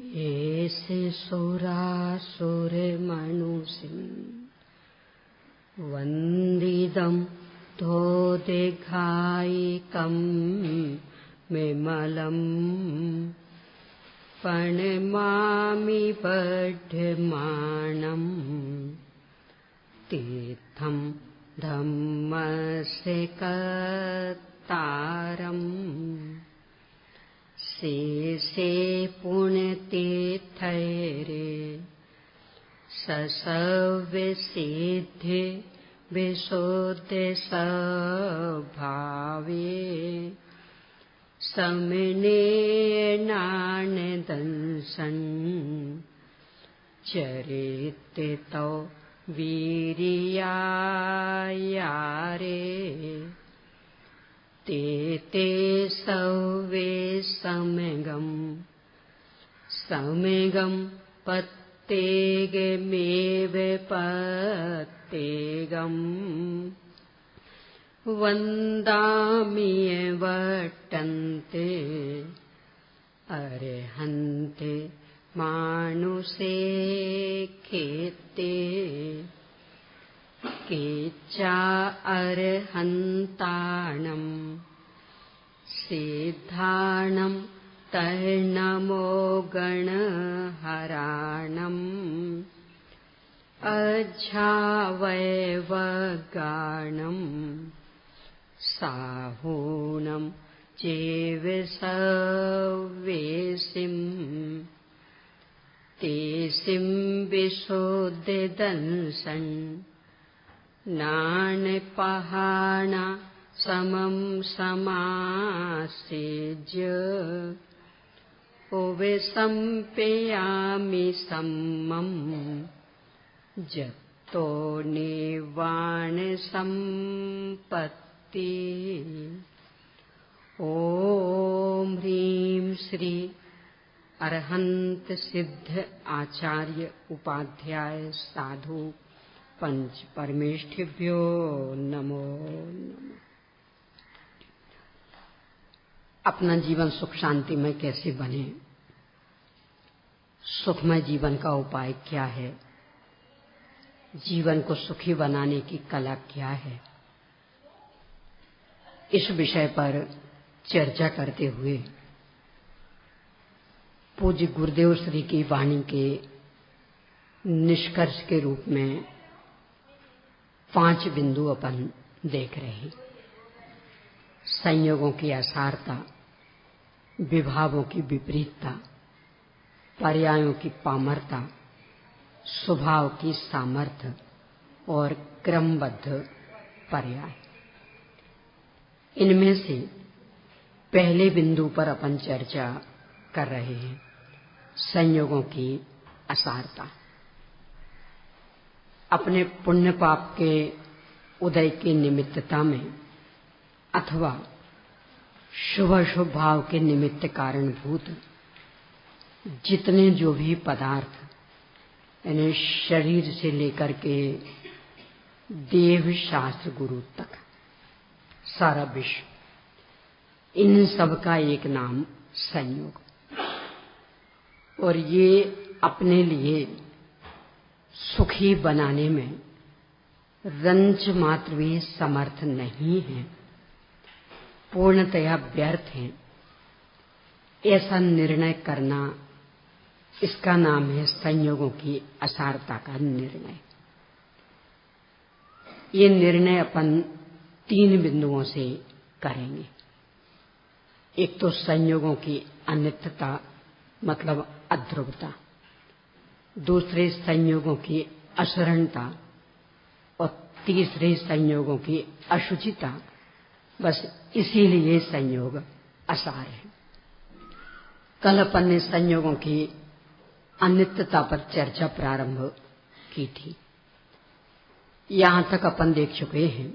येसे सुरासुरमनुषिं वन्दितं तोदिघायिकं विमलम् प्रणमामि वर्धमानं तीर्थं धम्मस्य कर्तारम् शेषे पुण्यतीर्थैरे ससविसिद्धि विशुद्धि स्वभावे समिनेनानदंसन् चरितो वीर्यायारे ते सवे समेगं पत्तेगमेव पत्तेगम् वन्दामि वटन्ते अर्हन्ते मानुषे खेते केचा अर्हन्ताणं सिद्धाणं तन्नमो गणहराणम् अज्झावैवगाणम् साहूनं चेविसवेसिं तेसिं विशुद्धिदंसन् नानपहाना समं समासेज्य उपसंपेयामि सम्मम् जतो निर्वाण संपत्ति। ओम ह्रीं श्री अरहंत सिद्ध आचार्य उपाध्याय साधु पंच परमेष्ठिभ्यो नमो नमः। अपना जीवन सुख शांति में कैसे बने, सुखमय जीवन का उपाय क्या है, जीवन को सुखी बनाने की कला क्या है, इस विषय पर चर्चा करते हुए पूज्य गुरुदेव श्री की वाणी के निष्कर्ष के रूप में 5 बिंदु अपन देख रहे हैं। संयोगों की असारता, विभावों की विपरीतता, पर्यायों की पामरता, स्वभाव की सामर्थ्य और क्रमबद्ध पर्याय। इनमें से पहले बिंदु पर अपन चर्चा कर रहे हैं, संयोगों की असारता। अपने पुण्य पाप के उदय की निमित्तता में अथवा शुभ शुभ भाव के निमित्त कारणभूत जितने जो भी पदार्थ यानी शरीर से लेकर के देव शास्त्र गुरु तक सारा विश्व, इन सब का एक नाम संयोग। और ये अपने लिए सुखी बनाने में रंच मात्र भी समर्थ नहीं है, पूर्णतया व्यर्थ है। ऐसा निर्णय करना, इसका नाम है संयोगों की असारता का निर्णय। ये निर्णय अपन 3 बिंदुओं से करेंगे। एक तो संयोगों की अनित्यता मतलब अध्रुवता, दूसरे संयोगों की असरणता और तीसरे संयोगों की अशुचिता। बस इसीलिए संयोग असार है। कल अपन ने संयोगों की अनित्यता पर चर्चा प्रारंभ की थी। यहां तक अपन देख चुके हैं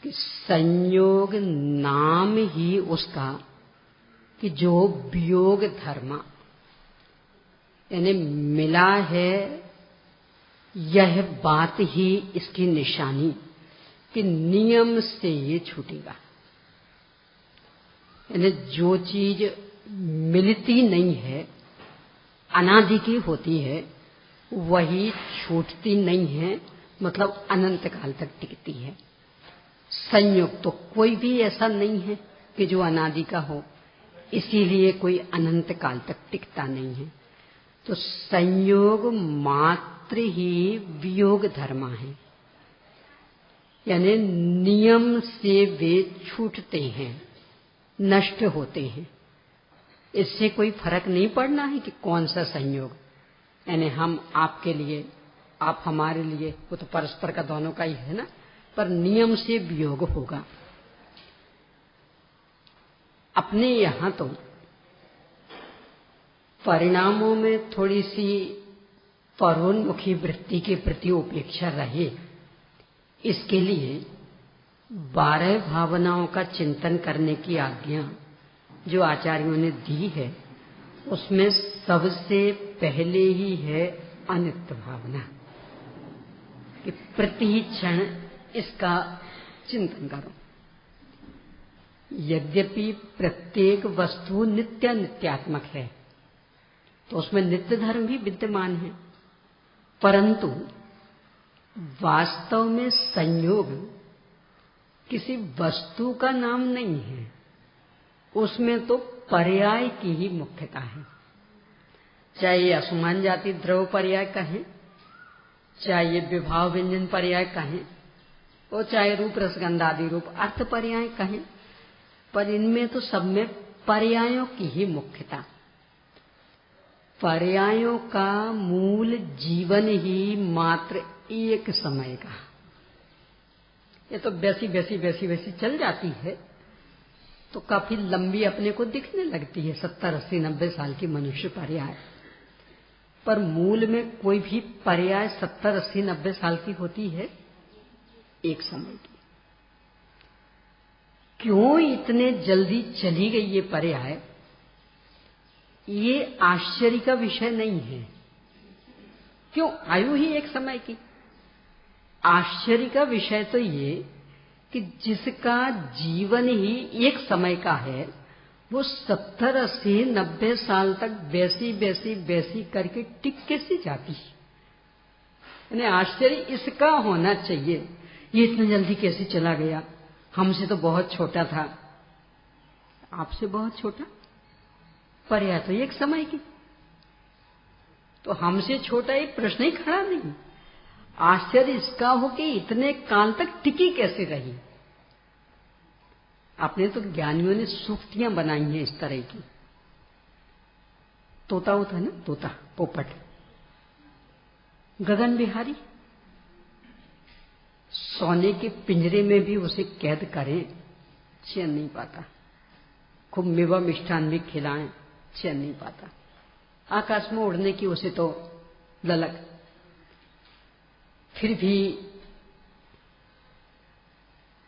कि संयोग नाम ही उसका कि जो वियोग धर्म यानी मिला है, यह बात ही इसकी निशानी कि नियम से ये छूटेगा। यानी जो चीज मिलती नहीं है अनादि की होती है वही छूटती नहीं है, मतलब अनंत काल तक टिकती है। संयोग तो कोई भी ऐसा नहीं है कि जो अनादि का हो, इसीलिए कोई अनंत काल तक टिकता नहीं है। तो संयोग मात्र ही वियोग धर्म है, यानी नियम से वे छूटते हैं, नष्ट होते हैं। इससे कोई फर्क नहीं पड़ना है कि कौन सा संयोग, यानी हम आपके लिए, आप हमारे लिए, वो तो परस्पर का दोनों का ही है ना, पर नियम से वियोग होगा। अपने यहां तो परिणामों में थोड़ी सी परोन्मुखी वृत्ति के प्रति उपेक्षा रहे, इसके लिए 12 भावनाओं का चिंतन करने की आज्ञा जो आचार्यों ने दी है, उसमें सबसे पहले ही है अनित्य भावना कि प्रति क्षण इसका चिंतन करो। यद्यपि प्रत्येक वस्तु नित्य नित्यात्मक है, तो उसमें नित्य धर्म भी विद्यमान है, परंतु वास्तव में संयोग किसी वस्तु का नाम नहीं है, उसमें तो पर्याय की ही मुख्यता है। चाहे ये असमान जाति द्रव पर्याय कहें, चाहे ये विभाव व्यंजन पर्याय कहें, और चाहे रूप रसगंध आदि रूप अर्थ पर्याय कहें, पर इनमें तो सब में पर्यायों की ही मुख्यता। पर्यायों का मूल जीवन ही मात्र एक समय का, ये तो वैसी चल जाती है तो काफी लंबी अपने को दिखने लगती है, 70, 80, 90 साल की मनुष्य पर्याय, पर मूल में कोई भी पर्याय 70, 80, 90 साल की होती है, एक समय की। क्यों इतने जल्दी चली गई ये पर्याय, ये आश्चर्य का विषय नहीं है। क्यों आयु ही एक समय की। आश्चर्य का विषय तो ये कि जिसका जीवन ही एक समय का है, वो 70, 80, 90 साल तक वैसी करके टिक कैसी जाती है। यानी आश्चर्य इसका होना चाहिए, ये इतनी जल्दी कैसे चला गया, हमसे तो बहुत छोटा था, आपसे बहुत छोटा, पर्याय तो एक समय की, तो हमसे छोटा एक प्रश्न ही खड़ा नहीं। आश्चर्य इसका हो कि इतने काल तक टिकी कैसे रही। आपने तो ज्ञानियों ने सूक्तियां बनाई हैं इस तरह की। तोता होता है ना, तोता, पोपट, गगन बिहारी, सोने के पिंजरे में भी उसे कैद करें, चैन नहीं पाता। खूब मेवा मिष्ठान भी खिलाएं, चैन नहीं पाता। आकाश में उड़ने की उसे तो ललक, फिर भी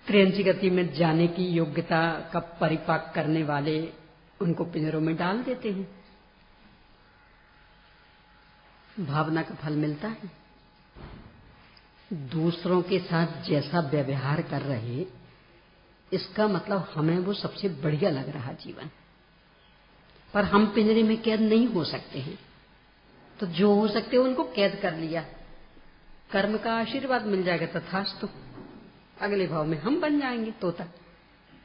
ट्रेन की गति में जाने की योग्यता का परिपाक करने वाले उनको पिंजरों में डाल देते हैं। भावना का फल मिलता है। दूसरों के साथ जैसा व्यवहार कर रहे, इसका मतलब हमें वो सबसे बढ़िया लग रहा जीवन, पर हम पिंजरे में कैद नहीं हो सकते हैं। तो जो हो सकते उनको कैद कर लिया, कर्म का आशीर्वाद मिल जाएगा, तथास्तु। अगले भाव में हम बन जाएंगे तोता,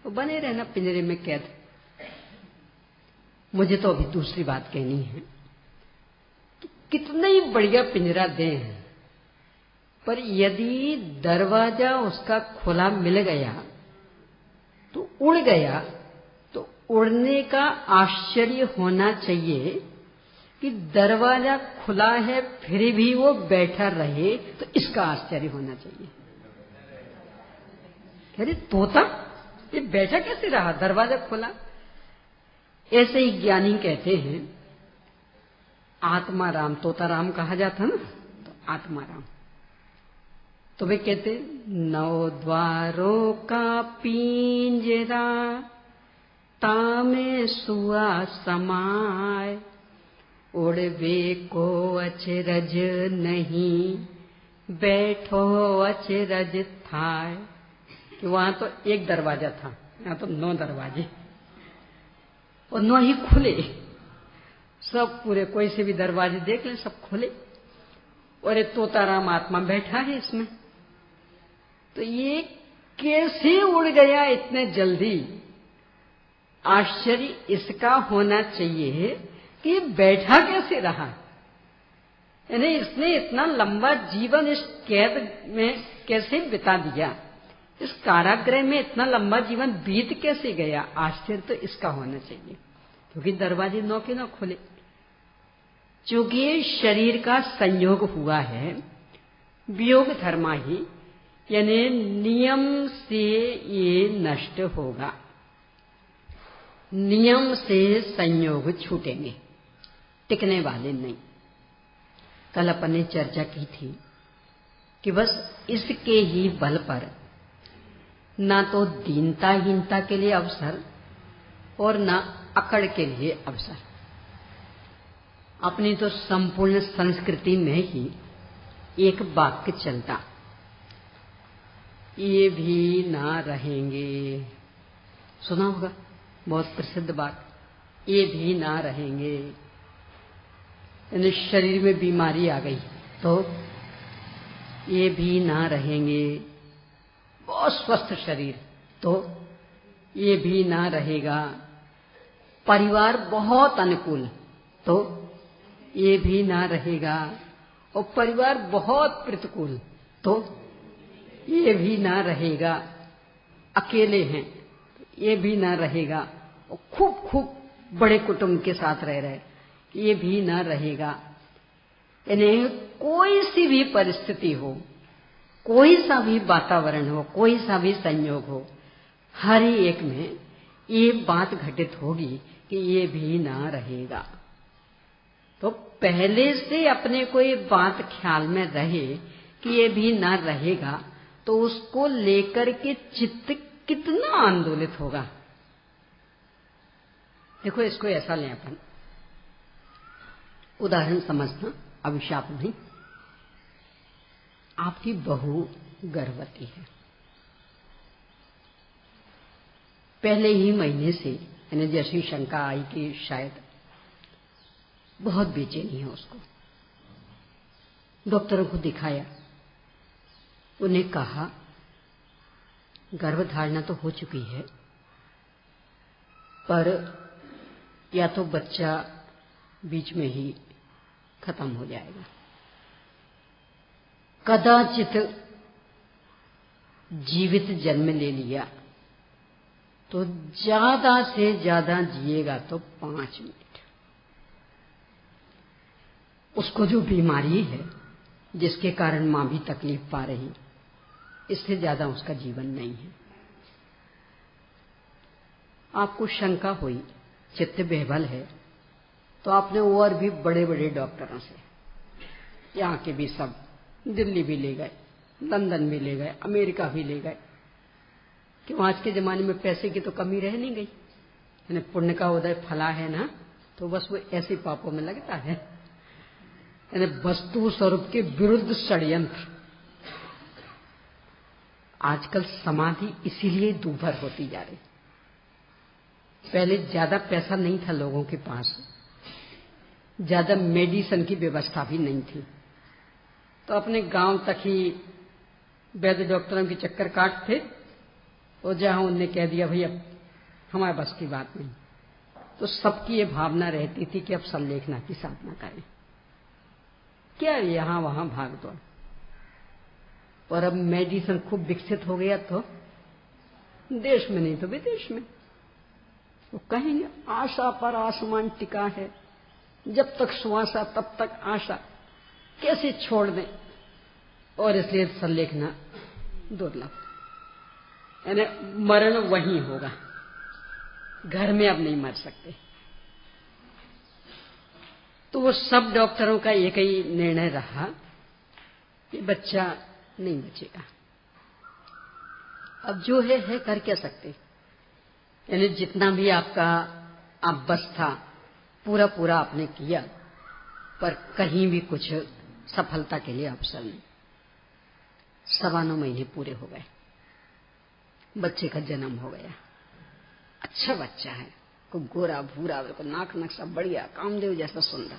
तो बने रहना पिंजरे में कैद। मुझे तो अभी दूसरी बात कहनी है कि कितना ही बढ़िया पिंजरा दें, पर यदि दरवाजा उसका खुला मिल गया तो उड़ गया, तो उड़ने का आश्चर्य होना चाहिए कि दरवाजा खुला है फिर भी वो बैठा रहे, तो इसका आश्चर्य होना चाहिए। कह रहे तोता ये बैठा कैसे रहा, दरवाजा खुला। ऐसे ही ज्ञानी कहते हैं आत्मा राम, तोता राम कहा जाता ना, तो आत्मा राम। तो वे कहते 9 द्वारों का पिंजरा, तामे सुआ समाय, उड़वे को अचरज नहीं, बैठो अचरज थाय। कि वहां तो एक दरवाजा था, यहां तो 9 दरवाजे, और 9 ही खुले, सब पूरे, कोई से भी दरवाजे देख लें सब खुले, और एक तोताराम आत्मा बैठा है इसमें। तो ये कैसे उड़ गया इतने जल्दी? आश्चर्य इसका होना चाहिए कि बैठा कैसे रहा, यानी इसने इतना लंबा जीवन इस कैद में कैसे बिता दिया, इस कारागृह में इतना लंबा जीवन बीत कैसे गया? आश्चर्य तो इसका होना चाहिए, क्योंकि दरवाजे नौ के नौ खुले। चूंकि शरीर का संयोग हुआ है वियोग धर्मा ही, यानी नियम से ये नष्ट होगा, नियम से संयोग छूटेंगे, टिकने वाले नहीं। कल अपन ने चर्चा की थी कि बस इसके ही बल पर ना तो दीनता-हीनता के लिए अवसर और ना अकड़ के लिए अवसर। अपनी तो संपूर्ण संस्कृति में ही एक वाक्य चलता, ये भी ना रहेंगे, सुना होगा, बहुत प्रसिद्ध बात, ये भी ना रहेंगे। यानी शरीर में बीमारी आ गई तो ये भी ना रहेंगे, बहुत स्वस्थ शरीर तो ये भी ना रहेगा, परिवार बहुत अनुकूल तो ये भी ना रहेगा, और परिवार बहुत प्रतिकूल तो ये भी ना रहेगा, अकेले हैं ये भी ना रहेगा, और खूब खूब बड़े कुटुंब के साथ रह रहे ये भी ना रहेगा। यानी कोई सी भी परिस्थिति हो, कोई सा भी वातावरण हो, कोई सा भी संयोग हो, हर एक में ये बात घटित होगी कि ये भी ना रहेगा। तो पहले से अपने को ये बात ख्याल में रहे कि ये भी ना रहेगा, तो उसको लेकर के चित्त कितना आंदोलित होगा। देखो इसको ऐसा लें अपन, उदाहरण समझना, अभिशाप नहीं। आपकी बहू गर्भवती है, पहले ही महीने से, यानी जैसी शंका आई कि शायद बहुत बेचैनी है उसको, डॉक्टरों को दिखाया, उन्हें कहा गर्भधारणा तो हो चुकी है, पर या तो बच्चा बीच में ही खत्म हो जाएगा, कदाचित जीवित जन्म ले लिया तो ज्यादा से ज्यादा जिएगा तो 5 मिनट। उसको जो बीमारी है जिसके कारण मां भी तकलीफ पा रही, इससे ज्यादा उसका जीवन नहीं है। आपको शंका हुई, चित्त बेबल है, तो आपने और भी बड़े बड़े डॉक्टरों से, यहाँ के भी सब, दिल्ली भी ले गए, लंदन भी ले गए, अमेरिका भी ले गए, क्यों आज के जमाने में पैसे की तो कमी रह नहीं गई, यानी पुण्य का उदय फला है ना, तो बस वो ऐसे पापों में लगता है, यानी वस्तु स्वरूप के विरुद्ध षड्यंत्र। आजकल समाधि इसीलिए दूभर होती जा रही। पहले ज्यादा पैसा नहीं था लोगों के पास, ज्यादा मेडिसिन की व्यवस्था भी नहीं थी, तो अपने गांव तक ही वैद्य डॉक्टरों के चक्कर काटते, और जहां उनने कह दिया भैया हमारे बस की बात नहीं, तो सबकी ये भावना रहती थी कि अब संलेखना की साधना करें, क्या यहां वहां भाग दौड़। और अब मेडिसिन खूब विकसित हो गया, तो देश में नहीं तो विदेश में, वो कहेंगे आशा पर आसमान टिका है, जब तक श्वास तब तक आशा, कैसे छोड़ दें। और इसलिए संलेखना दुर्लभ, यानी मरण वहीं होगा, घर में अब नहीं मर सकते। तो वो सब डॉक्टरों का एक ही निर्णय रहा कि बच्चा नहीं बचेगा। अब जो है कर क्या सकते, यानी जितना भी आपका आप बस था पूरा पूरा आपने किया, पर कहीं भी कुछ सफलता के लिए अवसर नहीं। 9.25 महीने पूरे हो गए, बच्चे का जन्म हो गया, अच्छा बच्चा है, खूब गोरा भूरा, बिल्कुल नाक नक्शा बढ़िया, कामदेव जैसा सुंदर।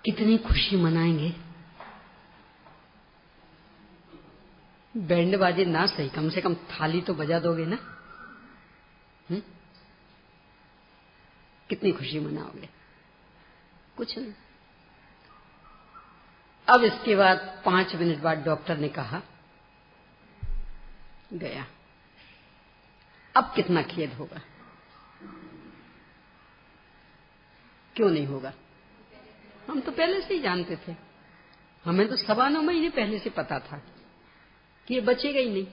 कितनी खुशी मनाएंगे। बैंड बाजी ना सही, कम से कम थाली तो बजा दोगे ना। कितनी खुशी मनाओगे? कुछ नहीं। अब इसके बाद 5 मिनट बाद डॉक्टर ने कहा गया। अब कितना खेद होगा? क्यों नहीं होगा? हम तो पहले से ही जानते थे। हमें तो 9.25 महीने पहले से पता था कि ये बचेगा ही नहीं।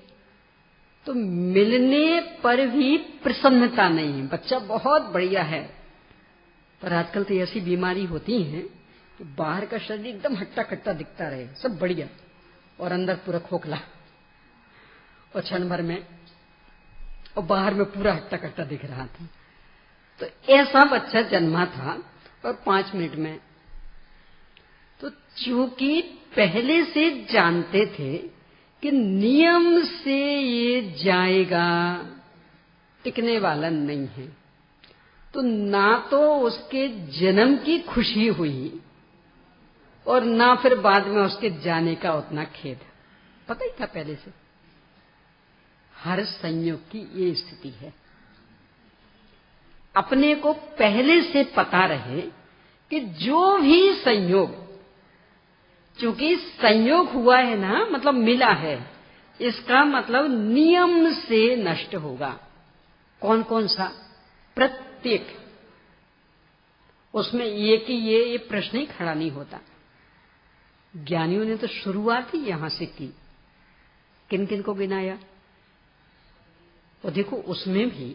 तो मिलने पर भी प्रसन्नता नहीं है। बच्चा बहुत बढ़िया है, पर आजकल तो ऐसी बीमारी होती है कि बाहर का शरीर एकदम हट्टा कट्टा दिखता रहे, सब बढ़िया, और अंदर पूरा खोखला, और क्षण भर में और बाहर में पूरा हट्टा कट्टा दिख रहा था। तो ऐसा बच्चा जन्मा था और 5 मिनट में। तो चूंकि पहले से जानते थे कि नियम से ये जाएगा, टिकने वाला नहीं है, तो ना तो उसके जन्म की खुशी हुई और ना फिर बाद में उसके जाने का उतना खेद। पता ही था पहले से। हर संयोग की ये स्थिति है। अपने को पहले से पता रहे कि जो भी संयोग, चूंकि संयोग हुआ है ना, मतलब मिला है, इसका मतलब नियम से नष्ट होगा। कौन कौन सा? प्रत्येक। उसमें ये कि ये प्रश्न ही खड़ा नहीं होता। ज्ञानियों ने तो शुरुआत ही यहां से की। किन किन को गिनाया? और देखो उसमें भी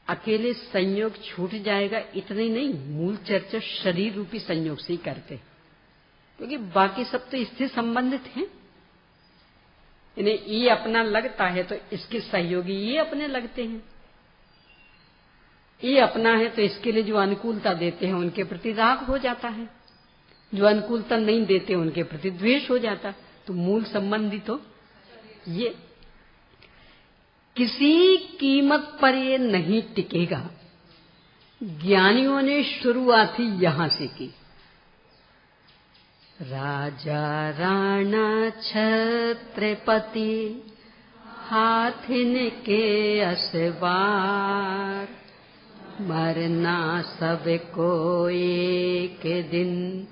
अकेले संयोग छूट जाएगा इतने नहीं, मूल चर्चा शरीर रूपी संयोग से ही करते, क्योंकि बाकी सब तो इससे संबंधित हैं। इन्हें ये अपना लगता है तो इसके सहयोगी ये अपने लगते हैं, ये अपना है तो इसके लिए जो अनुकूलता देते हैं उनके प्रति राग हो जाता है, जो अनुकूलता नहीं देते उनके प्रति द्वेष हो जाता। तो मूल संबंधी तो ये, किसी कीमत पर ये नहीं टिकेगा। ज्ञानियों ने शुरुआत ही यहां से की। राजा राणा छत्रपति हाथिन के असवार, मरना सबको एक दिन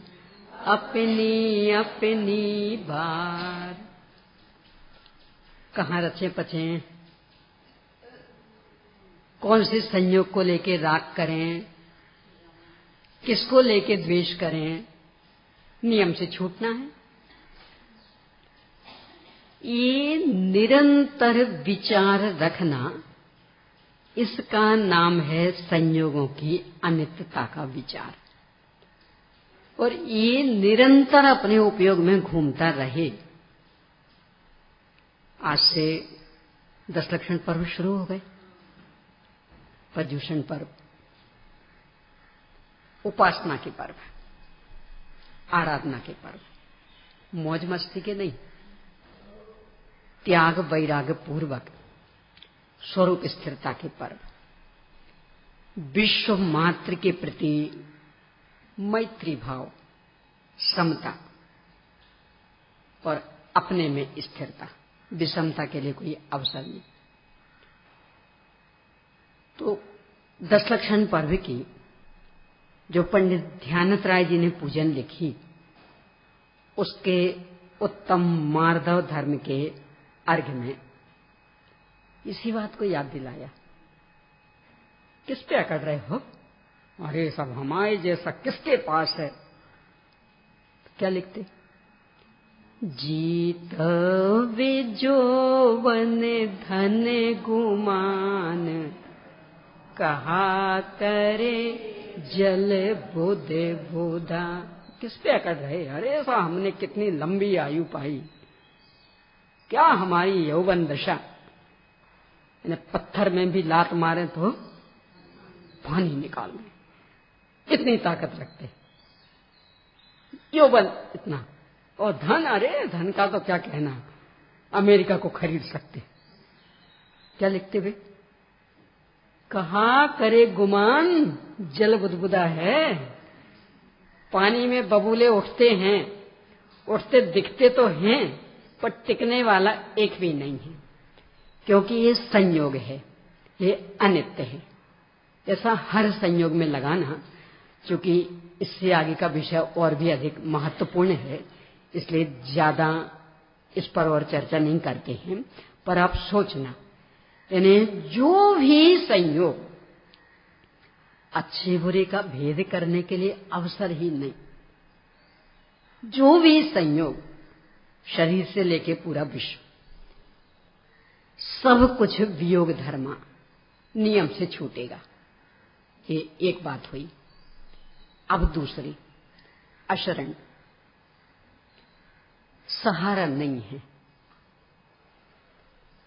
अपनी अपनी बार। कहाँ रचे पचे, कौन से संयोग को लेके राग करें, किसको लेके द्वेष करें, नियम से छूटना है। ये निरंतर विचार रखना, इसका नाम है संयोगों की अनित्यता का विचार। और ये निरंतर अपने उपयोग में घूमता रहे। आज से 10 लक्षण पर्व शुरू हो गए। पर्युषण पर्व, उपासना के पर्व, आराधना के पर्व, मौज मस्ती के नहीं, त्याग वैराग्य पूर्वक स्वरूप स्थिरता के पर्व, विश्व मात्र के प्रति मैत्री भाव, समता और अपने में स्थिरता, विषमता के लिए कोई अवसर नहीं। तो 10 लक्षण पर्व की जो पंडित ध्यानत राय जी ने पूजन लिखी, उसके उत्तम मार्दव धर्म के अर्घ्य में इसी बात को याद दिलाया। किस पे अकड़ रहे हो? अरे सब हमारे जैसा किसके पास है? क्या लिखते? जीत विजोवन धन गुमान, कहा करे जल बुध बुधा। किस पे अकड़ रहे? अरे ऐसा हमने कितनी लंबी आयु पाई, क्या हमारी यौवन दशा, इन्हें पत्थर में भी लात मारे तो पानी निकाल लें, इतनी ताकत रखते। यौवन इतना, और धन, अरे धन का तो क्या कहना, अमेरिका को खरीद सकते। क्या लिखते वे? कहाँ करे गुमान जल बुदबुदा है। पानी में बबूले उठते हैं, उठते दिखते तो हैं, पर टिकने वाला एक भी नहीं है, क्योंकि ये संयोग है, ये अनित्य है। ऐसा हर संयोग में लगाना, क्योंकि इससे आगे का विषय और भी अधिक महत्वपूर्ण है, इसलिए ज्यादा इस पर और चर्चा नहीं करते हैं। पर आप सोचना, यानी जो भी संयोग अच्छे बुरे का भेद करने के लिए अवसर ही नहीं, जो भी संयोग शरीर से लेके पूरा विश्व, सब कुछ वियोग धर्मा नियम से छूटेगा। ये एक बात हुई। अब दूसरी, अशरण, सहारा नहीं है।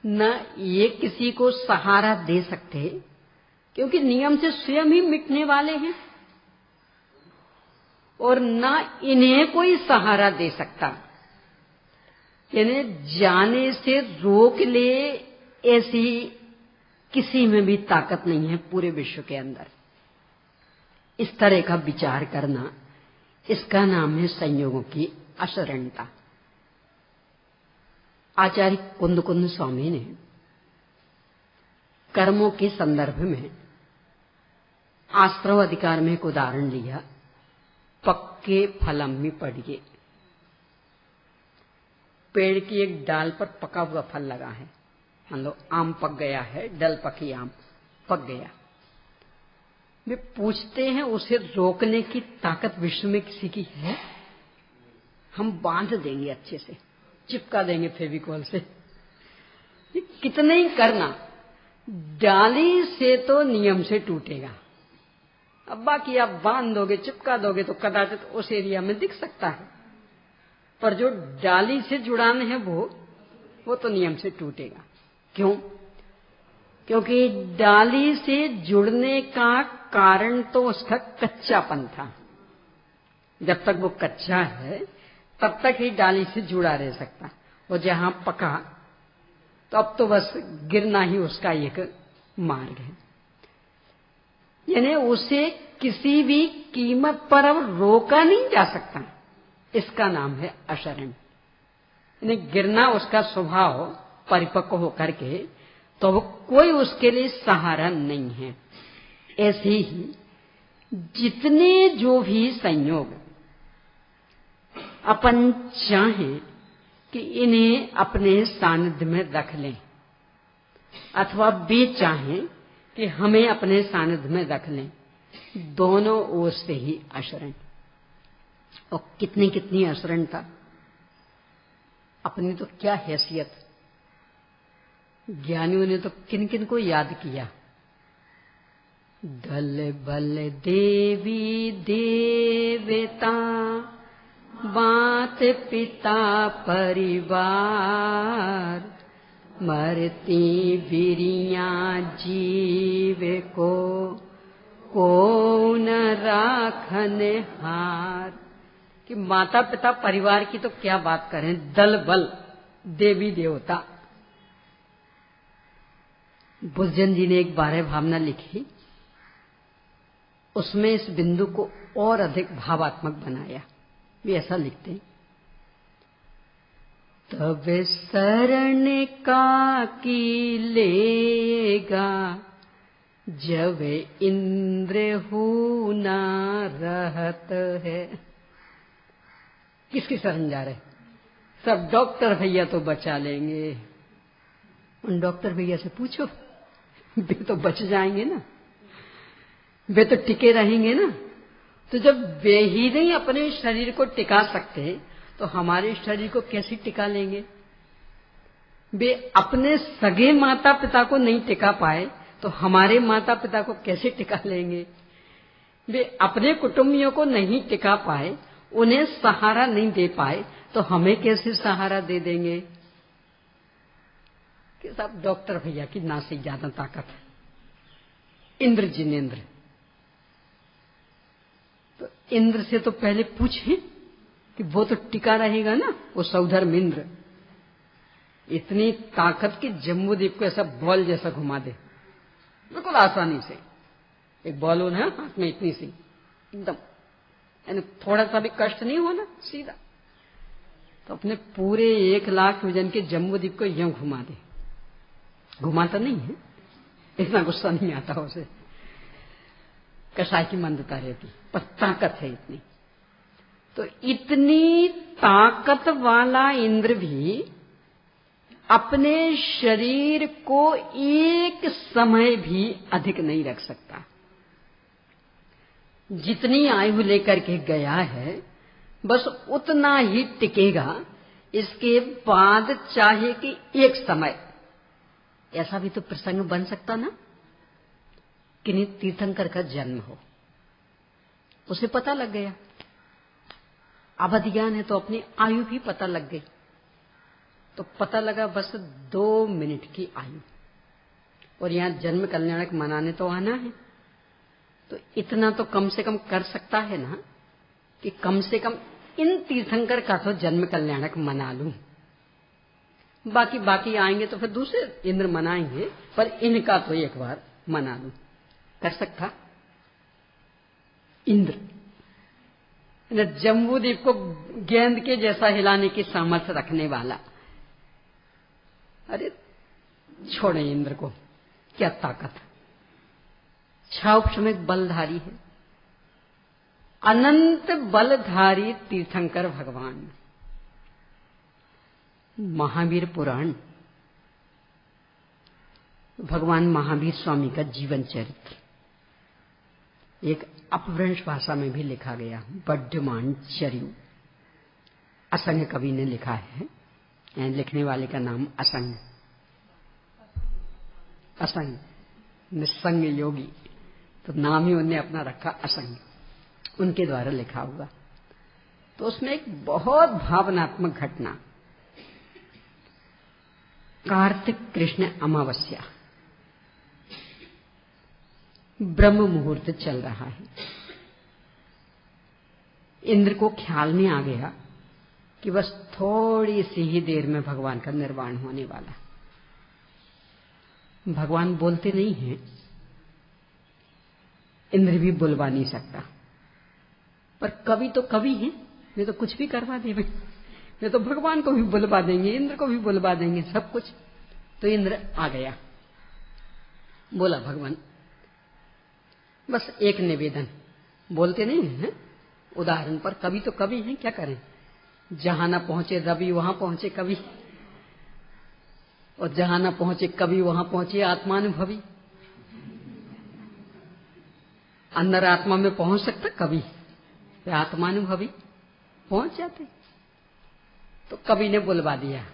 न ये किसी को सहारा दे सकते, क्योंकि नियम से स्वयं ही मिटने वाले हैं, और न इन्हें कोई सहारा दे सकता, यानी जाने से रोक ले ऐसी किसी में भी ताकत नहीं है पूरे विश्व के अंदर। इस तरह का विचार करना, इसका नाम है संयोगों की अशरणता। आचार्य कुंद कुंद स्वामी ने कर्मों के संदर्भ में आश्रव अधिकार में एक उदाहरण लिया। पक्के फलम में पड़िए, पेड़ की एक डाल पर पका हुआ फल लगा है, मान लो आम पक गया है, डल पकी आम पक गया। वे पूछते हैं, उसे रोकने की ताकत विश्व में किसी की है? हम बांध देंगे, अच्छे से चिपका देंगे फेविकॉल से। ये कितने ही करना, डाली से तो नियम से टूटेगा। अब बाकी आप बांध दोगे, चिपका दोगे तो कदाचित उस एरिया में दिख सकता है, पर जो डाली से जुड़ान है वो तो नियम से टूटेगा। क्यों? क्योंकि डाली से जुड़ने का कारण तो उसका कच्चापन था। जब तक वो कच्चा है तब तक ही डाली से जुड़ा रह सकता, और जहां पका तो अब तो बस गिरना ही उसका एक मार्ग है। यानी उसे किसी भी कीमत पर अब रोका नहीं जा सकता। इसका नाम है अशरण। यानी गिरना उसका स्वभाव परिपक्व होकर के, तो वो कोई उसके लिए सहारा नहीं है। ऐसे ही जितने जो भी संयोग अपन चाहें कि इन्हें अपने सानिध्य में रख लें, अथवा वे चाहें कि हमें अपने सानिध्य में रख लें, दोनों ओर से ही अशरण। और कितनी कितनी अशरणता, अपनी तो क्या हैसियत। ज्ञानियों ने तो किन किन को याद किया। दल बल देवी देवता, मात पिता परिवार, मरती वीरिया जीव को न राखने हार। कि माता पिता परिवार की तो क्या बात करें, दल बल देवी देवता। बुद्धजन जी ने एक 12 भावना लिखी, उसमें इस बिंदु को और अधिक भावात्मक बनाया। वे ऐसा लिखते हैं, तब शरण का की लेगा, जब इंद्र हु ना रहत है। किसकी शरण जा रहे? सब डॉक्टर भैया तो बचा लेंगे। उन डॉक्टर भैया से पूछो, वे तो बच जाएंगे ना, वे तो टिके रहेंगे ना। तो जब वे ही नहीं अपने शरीर को टिका सकते, तो हमारे शरीर को कैसे टिका लेंगे? वे अपने सगे माता पिता को नहीं टिका पाए, तो हमारे माता पिता को कैसे टिका लेंगे? वे अपने कुटुंबियों को नहीं टिका पाए, उन्हें सहारा नहीं दे पाए, तो हमें कैसे सहारा दे देंगे? कि सब डॉक्टर भैया की ना से ज्यादा ताकत है। इंद्र जिनेंद्र, तो इंद्र से तो पहले पूछे कि वो तो टिका रहेगा ना, वो सौधर्म इंद्र। इतनी ताकत कि जम्बूद्वीप को ऐसा बॉल जैसा घुमा दे, बिल्कुल आसानी से। एक बॉलून है हाथ में इतनी सी, एकदम, यानी थोड़ा सा भी कष्ट नहीं होना, सीधा। तो अपने पूरे 1 लाख वजन के जम्बूद्वीप को यूं घुमा दे। घुमाता नहीं है, इतना गुस्सा नहीं आता उसे, कसाई की मंदता रहती, पर ताकत है इतनी। तो इतनी ताकत वाला इंद्र भी अपने शरीर को एक समय भी अधिक नहीं रख सकता। जितनी आयु लेकर के गया है बस उतना ही टिकेगा। इसके बाद चाहे कि एक समय, ऐसा भी तो प्रसंग बन सकता ना, किन्हीं तीर्थंकर का जन्म हो, उसे पता लग गया, अवधि ज्ञान है तो अपनी आयु भी पता लग गई। तो पता लगा बस 2 मिनट की आयु, और यहां जन्म कल्याणक मनाने तो आना है। तो इतना तो कम से कम कर सकता है ना, कि कम से कम इन तीर्थंकर का तो जन्म कल्याणक मना लूं। बाकी आएंगे तो फिर दूसरे इंद्र मनाएंगे, पर इनका तो एक बार मना लूं। कर सकता इंद्र, जम्बूद्वीप को गेंद के जैसा हिलाने की सामर्थ्य रखने वाला। अरे छोड़े इंद्र को, क्या ताकत, क्षौक्षमिक बलधारी है, अनंत बलधारी तीर्थंकर भगवान। महावीर पुराण, भगवान महावीर स्वामी का जीवन चरित्र एक अपभ्रंश भाषा में भी लिखा गया, बड्डमान चर्यु, असंग कवि ने लिखा है। लिखने वाले का नाम असंग, असंग निस्संग योगी, तो नाम ही उन्हें अपना रखा असंग, उनके द्वारा लिखा हुआ। तो उसमें एक बहुत भावनात्मक घटना, कार्तिक कृष्ण अमावस्या, ब्रह्म मुहूर्त चल रहा है। इंद्र को ख्याल में आ गया कि बस थोड़ी सी ही देर में भगवान का निर्वाण होने वाला। भगवान बोलते नहीं हैं, इंद्र भी बुलवा नहीं सकता, पर कवि तो कवि है, वे तो कुछ भी करवा देंगे, वे तो भगवान को भी बुलवा देंगे, इंद्र को भी बुलवा देंगे, सब कुछ। तो इंद्र आ गया, बोला भगवान बस एक निवेदन, बोलते नहीं है उदाहरण पर, कवि तो कवि हैं, क्या करें, जहां ना पहुंचे रवि वहां पहुंचे कवि, और जहां ना पहुंचे कवि वहां पहुंचे आत्मानुभवी। अंदर आत्मा में पहुंच सकता कवि, वे आत्मानुभवी पहुंच जाते। तो कवि ने बुलवा दिया,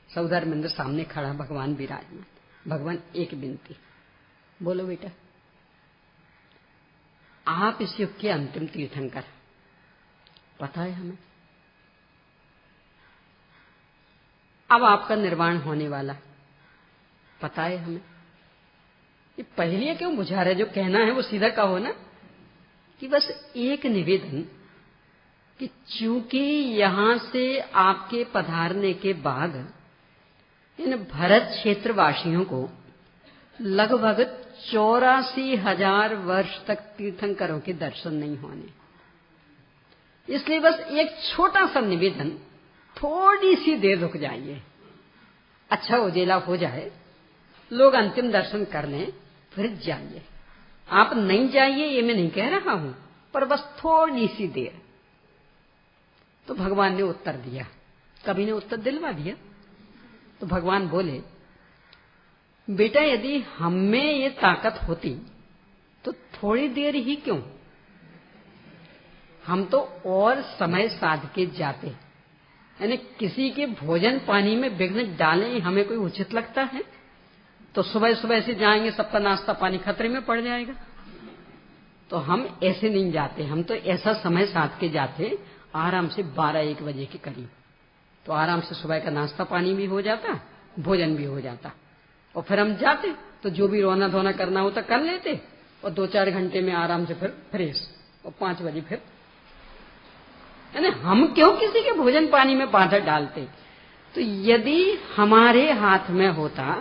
सौधर्मेंद्र सामने खड़ा, भगवान विराजमान। भगवान एक विनती, बोलो बेटा, आप इस युग के अंतिम तीर्थंकर, पता है हमें, अब आपका निर्वाण होने वाला, पता है हमें। ये पहले क्यों बुझा रहे, जो कहना है वो सीधा कहो ना, कि बस एक निवेदन, कि चूंकि यहां से आपके पधारने के बाद इन भरत क्षेत्रवासियों को लगभग 84,000 वर्ष तक तीर्थंकरों के दर्शन नहीं होने, इसलिए बस एक छोटा सा निवेदन, थोड़ी सी देर रुक जाइए, अच्छा उजेला हो जाए, लोग अंतिम दर्शन कर लें, फिर जाइए। आप नहीं जाइए ये मैं नहीं कह रहा हूं, पर बस थोड़ी सी देर। तो भगवान ने उत्तर दिया, कवि ने उत्तर दिलवा दिया। तो भगवान बोले, बेटा यदि हम में ये ताकत होती तो थोड़ी देर ही क्यों, हम तो और समय साध के जाते, यानी किसी के भोजन पानी में विघ्न डालें हमें कोई उचित लगता है? तो सुबह सुबह से जाएंगे, सबका नाश्ता पानी खतरे में पड़ जाएगा। तो हम ऐसे नहीं जाते, हम तो ऐसा समय साध के जाते, आराम से 12-1 बजे के करीब, तो आराम से सुबह का नाश्ता पानी भी हो जाता, भोजन भी हो जाता, और फिर हम जाते तो जो भी रोना धोना करना होता कर लेते, और 2-4 घंटे में आराम से फिर फ्रेश, और 5 बजे फिर। यानी हम क्यों किसी के भोजन पानी में बाधा डालते? तो यदि हमारे हाथ में होता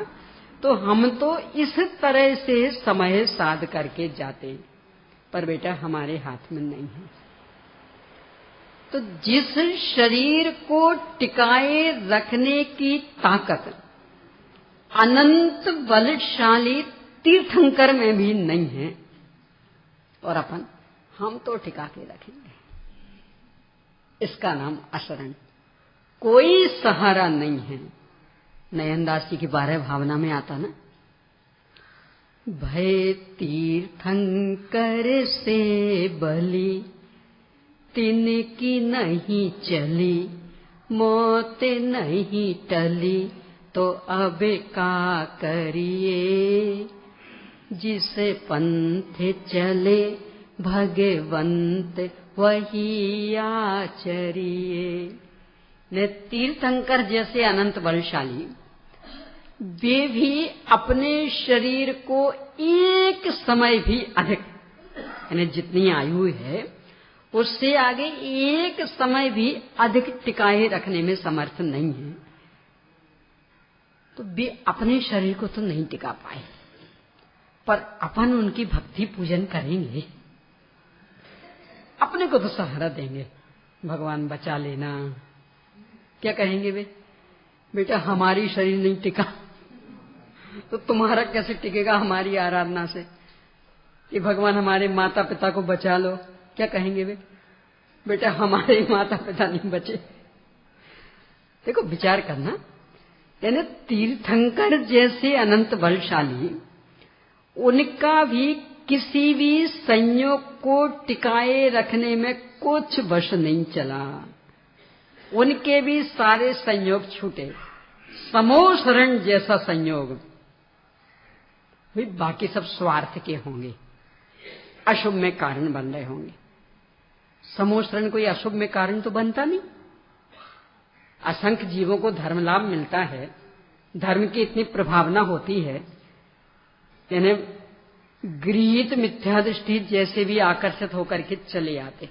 तो हम तो इस तरह से समय साध करके जाते, पर बेटा हमारे हाथ में नहीं है। तो जिस शरीर को टिकाए रखने की ताकत अनंत बलशाली तीर्थंकर में भी नहीं है, और हम तो टिका के रखेंगे, इसका नाम अशरण। कोई सहारा नहीं है। नयनदास जी की 12 भावना में आता ना, भय तीर्थंकर से बली तिनकी नहीं चली, मौत नहीं टली, तो अब का करिए, जिसे पंथ चले भगवंत वही आचरिए। ने तीर्थंकर जैसे अनंत बलशाली वे भी अपने शरीर को एक समय भी अधिक, यानी जितनी आयु है उससे आगे एक समय भी अधिक टिकाए रखने में समर्थ नहीं है। तो वे अपने शरीर को तो नहीं टिका पाए, पर अपन उनकी भक्ति पूजन करेंगे, अपने को तो सहारा देंगे, भगवान बचा लेना। क्या कहेंगे वे? बेटा हमारी शरीर नहीं टिका तो तुम्हारा कैसे टिकेगा हमारी आराधना से, कि भगवान हमारे माता पिता को बचा लो। क्या कहेंगे वे? बेटा हमारे माता पिता नहीं बचे। देखो विचार करना, यानी तीर्थंकर जैसे अनंत बलशाली, उनका भी किसी भी संयोग को टिकाए रखने में कुछ वश नहीं चला, उनके भी सारे संयोग छूटे। समोशरण जैसा संयोग, भाई बाकी सब स्वार्थ के होंगे, अशुभ में कारण बन रहे होंगे। समोशरण कोई अशुभ में कारण तो बनता नहीं। असंख्य जीवों को धर्म लाभ मिलता है, धर्म की इतनी प्रभावना होती है, यानी गृहीत मिथ्या दृष्टि जैसे भी आकर्षित होकर के चले आते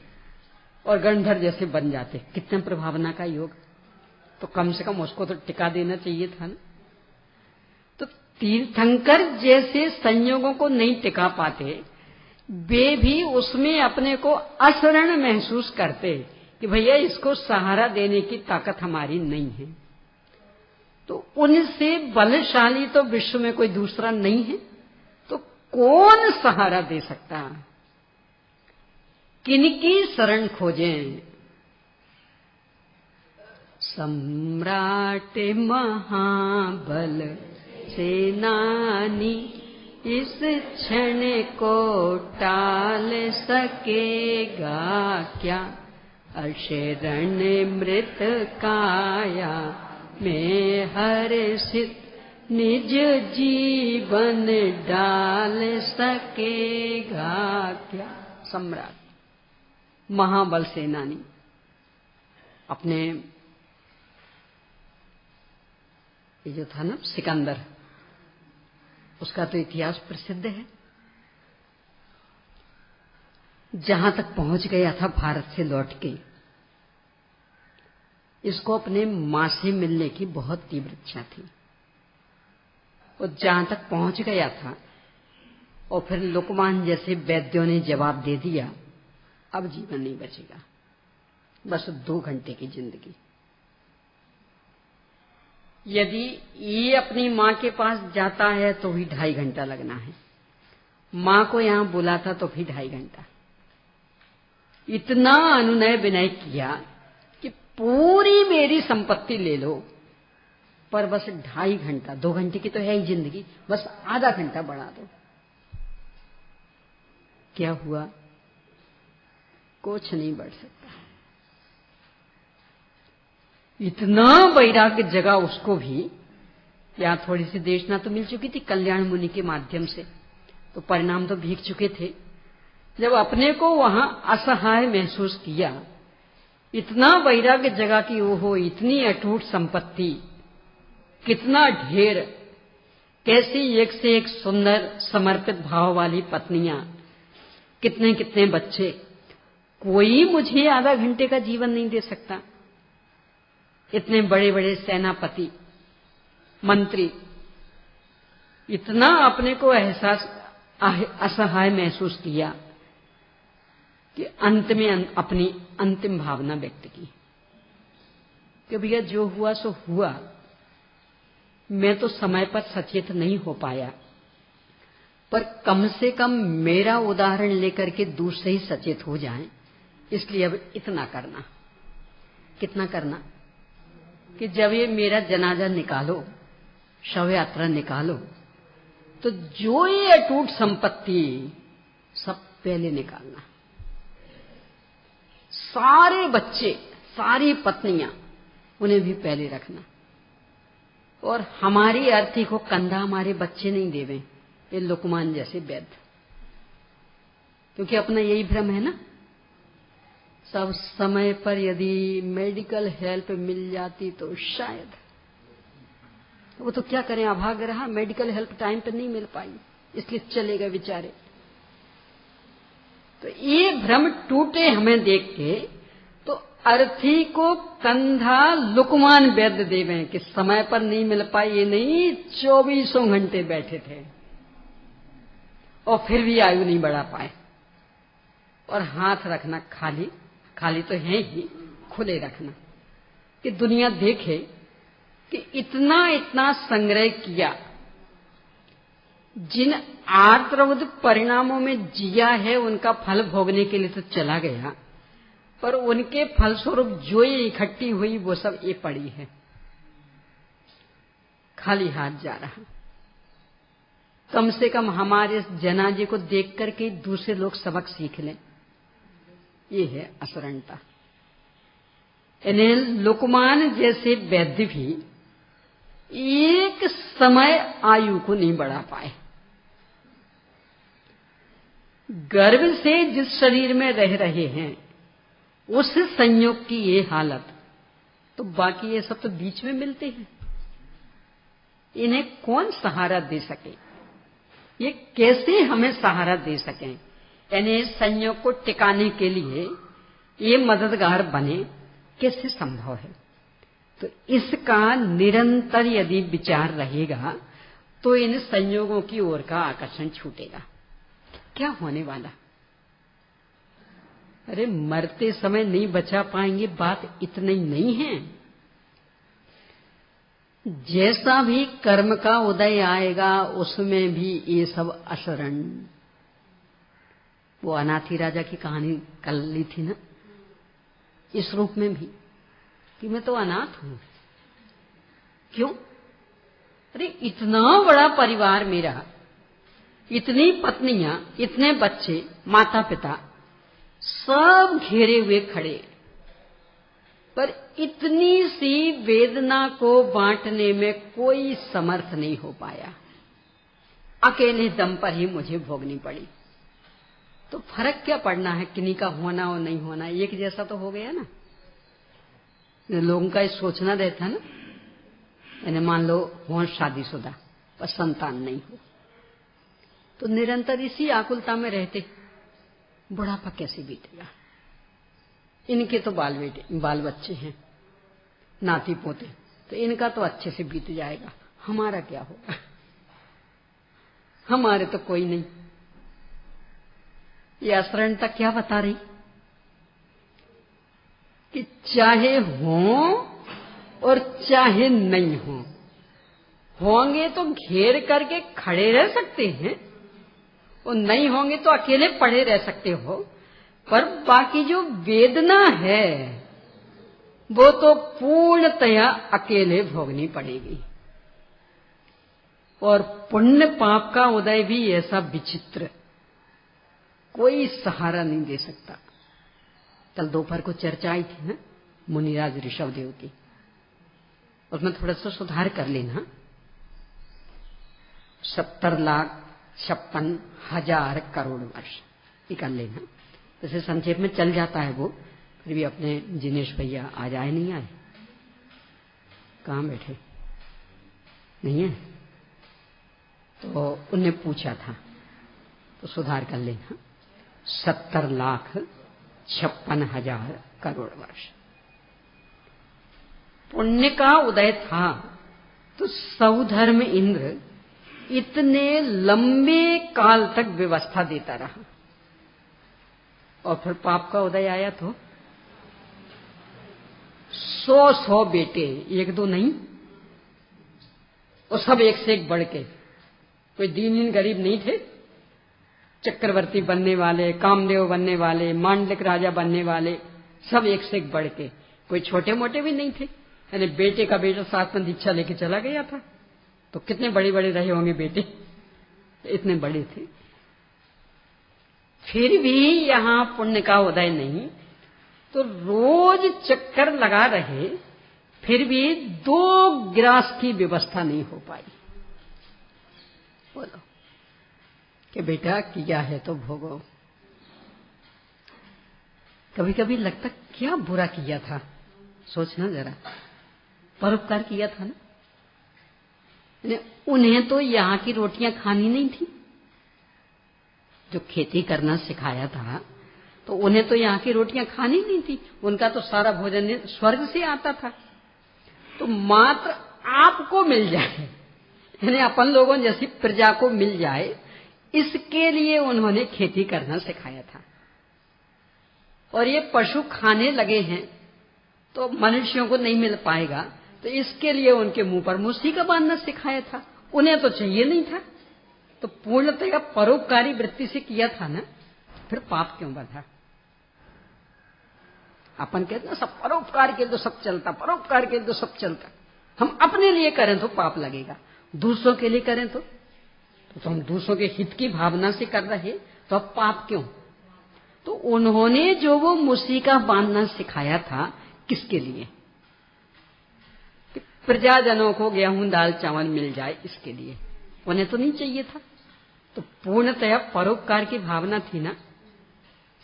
और गंधर्व जैसे बन जाते। कितने प्रभावना का योग, तो कम से कम उसको तो टिका देना चाहिए था ना। तो तीर्थंकर जैसे संयोगों को नहीं टिका पाते, वे भी उसमें अपने को अशरण महसूस करते कि भैया इसको सहारा देने की ताकत हमारी नहीं है। तो उनसे बलशाली तो विश्व में कोई दूसरा नहीं है, तो कौन सहारा दे सकता? किनकी शरण खोजें? सम्राट महाबल सेनानी इस क्षण को टाल सकेगा क्या? अशरण मृत काया में हर्षित निज जीवन डाल सकेगा क्या? सम्राट महाबल सेनानी, अपने ये जो था ना सिकंदर, उसका तो इतिहास प्रसिद्ध है। जहां तक पहुंच गया था भारत से लौट के, इसको अपने मां से मिलने की बहुत तीव्र इच्छा थी। और जहां तक पहुंच गया था, और फिर लोकमान जैसे वैद्यों ने जवाब दे दिया, अब जीवन नहीं बचेगा, बस 2 घंटे की जिंदगी। यदि ये अपनी मां के पास जाता है तो भी 2.5 घंटा लगना है, मां को यहां बुलाता तो भी 2.5 घंटा। इतना अनुनय विनय किया कि पूरी मेरी संपत्ति ले लो, पर बस 2.5 घंटा, 2 घंटे की तो है ही जिंदगी, बस आधा घंटा बढ़ा दो। क्या हुआ? कुछ नहीं बढ़ सकता। इतना वैराग्य जगा उसको भी। यहां थोड़ी सी देशना तो मिल चुकी थी कल्याण मुनि के माध्यम से, तो परिणाम तो भीग चुके थे। जब अपने को वहां असहाय महसूस किया, इतना वैराग्य जगा कि ओहो इतनी अटूट संपत्ति, कितना ढेर, कैसी एक से एक सुंदर समर्पित भाव वाली पत्नियां, कितने कितने बच्चे, कोई मुझे आधा घंटे का जीवन नहीं दे सकता। इतने बड़े बड़े सेनापति, मंत्री, इतना अपने को एहसास असहाय महसूस किया कि अंत में अपनी अंतिम भावना व्यक्त की कि भैया जो हुआ सो हुआ, मैं तो समय पर सचेत नहीं हो पाया, पर कम से कम मेरा उदाहरण लेकर के दूसरे ही सचेत हो जाएं, इसलिए अब इतना करना। कितना करना कि जब ये मेरा जनाजा निकालो, शव यात्रा निकालो, तो जो ये अटूट संपत्ति सब पहले निकालना। सारे बच्चे, सारी पत्नियां, उन्हें भी पहले रखना। और हमारी अर्थी को कंधा हमारे बच्चे नहीं देवे, ये लुकमान जैसे वैद्य, क्योंकि अपना यही भ्रम है ना, सब समय पर यदि मेडिकल हेल्प मिल जाती तो शायद, वो तो क्या करें, अभागा रहा, मेडिकल हेल्प टाइम पर नहीं मिल पाई, इसलिए चले गए बेचारे। तो ये भ्रम टूटे हमें देख के, तो अर्थी को कंधा लुकमान वैद्य देवे कि समय पर नहीं मिल पाई, ये नहीं 24 घंटे बैठे थे और फिर भी आयु नहीं बढ़ा पाए। और हाथ रखना खाली, खाली तो है ही, खुले रखना कि दुनिया देखे कि इतना इतना संग्रह किया, जिन आर्तवद परिणामों में जिया है उनका फल भोगने के लिए तो चला गया, पर उनके फलस्वरूप जो ये इकट्ठी हुई वो सब ये पड़ी है, खाली हाथ जा रहा। कम से कम हमारे जनाजे को देख करके दूसरे लोग सबक सीख लें, ये है असरणता। इन्हें लुकमान जैसे वैद्य भी एक समय आयु को नहीं बढ़ा पाए। गर्भ से जिस शरीर में रह रहे हैं उस संयोग की ये हालत, तो बाकी ये सब तो बीच में मिलते हैं। इन्हें कौन सहारा दे सके, ये कैसे हमें सहारा दे सकें, यानी संयोग को टिकाने के लिए ये मददगार बने, कैसे संभव है। तो इसका निरंतर यदि विचार रहेगा तो इन संयोगों की ओर का आकर्षण छूटेगा। क्या होने वाला, अरे मरते समय नहीं बचा पाएंगे, बात इतना ही नहीं है। जैसा भी कर्म का उदय आएगा उसमें भी ये सब असरण, वो अनाथी राजा की कहानी कल ली थी ना, इस रूप में भी कि मैं तो अनाथ हूं। क्यों? अरे इतना बड़ा परिवार मेरा, इतनी पत्नियां, इतने बच्चे, माता पिता सब घेरे हुए खड़े, पर इतनी सी वेदना को बांटने में कोई समर्थ नहीं हो पाया, अकेले दम पर ही मुझे भोगनी पड़ी। तो फर्क क्या पड़ना है, किन्हीं का होना और नहीं होना, एक जैसा तो हो गया ना। लोगों का सोचना रहता ना, यानी मान लो हो शादीशुदा पर संतान नहीं हो, तो निरंतर इसी आकुलता में रहते, बुढ़ापा कैसे बीतेगा। इनके तो बाल बच्चे हैं, नाती पोते, तो इनका तो अच्छे से बीत जाएगा, हमारा क्या होगा, हमारे तो कोई नहीं। ये असरणता क्या बता रही कि चाहे हो और चाहे नहीं हो, होंगे तो घेर करके खड़े रह सकते हैं और नहीं होंगे तो अकेले पड़े रह सकते हो, पर बाकी जो वेदना है वो तो पूर्णतया अकेले भोगनी पड़ेगी। और पुण्य पाप का उदय भी ऐसा विचित्र, कोई सहारा नहीं दे सकता। कल दोपहर को चर्चा आई थी ना मुनिराज ऋषभदेव की, उसमें थोड़ा सा सुधार कर लेना। 70,56,000 करोड़ वर्ष निकाल लेना, जैसे संक्षेप में चल जाता है वो, फिर भी अपने जिनेश भैया आज आए नहीं आए, कहाँ बैठे नहीं है, तो उनने पूछा था तो सुधार कर लेना। 70,56,000 करोड़ वर्ष पुण्य का उदय था, तो सौधर्म इंद्र इतने लंबे काल तक व्यवस्था देता रहा, और फिर पाप का उदय आया तो 100 बेटे, एक दो नहीं, और सब एक से एक बढ़ के। कोई दीनहीन गरीब नहीं थे, चक्रवर्ती बनने वाले, कामदेव बनने वाले, मांडलिक राजा बनने वाले, सब एक से एक बढ़ के। कोई छोटे मोटे भी नहीं थे, यानी बेटे का बेटा साथ में दीक्षा लेके चला गया था, तो कितने बड़े बड़े रहे होंगे बेटे, इतने बड़े थे। फिर भी यहां पुण्य का उदय नहीं, तो रोज चक्कर लगा रहे, फिर भी 2 ग्रास की व्यवस्था नहीं हो पाई। बोलो कि बेटा किया है तो भोगो। कभी कभी लगता क्या बुरा किया था, सोचना जरा, परोपकार किया था ना। उन्हें तो यहाँ की रोटियां खानी नहीं थी, जो खेती करना सिखाया था, तो उन्हें तो यहाँ की रोटियां खानी नहीं थी, उनका तो सारा भोजन स्वर्ग से आता था। तो मात्र आपको मिल जाए, यानी अपन लोगों जैसी प्रजा को मिल जाए, इसके लिए उन्होंने खेती करना सिखाया था। और ये पशु खाने लगे हैं तो मनुष्यों को नहीं मिल पाएगा, तो इसके लिए उनके मुंह पर मूसिका बांधना सिखाया था। उन्हें तो चाहिए नहीं था, तो पूर्णतया परोपकारी वृत्ति से किया था ना, फिर पाप क्यों बढ़ा? अपन कहते ना सब परोपकार के तो सब चलता, परोपकार के तो सब चलता। हम अपने लिए करें तो पाप लगेगा, दूसरों के लिए करें तो हम दूसरों के हित की भावना से कर रहे, तो अब पाप क्यों? तो उन्होंने जो वो मूसिका बांधना सिखाया था, किसके लिए? कि प्रजाजनों को गेहूं दाल चावल मिल जाए, इसके लिए। उन्हें तो नहीं चाहिए था, तो पूर्णतया परोपकार की भावना थी ना।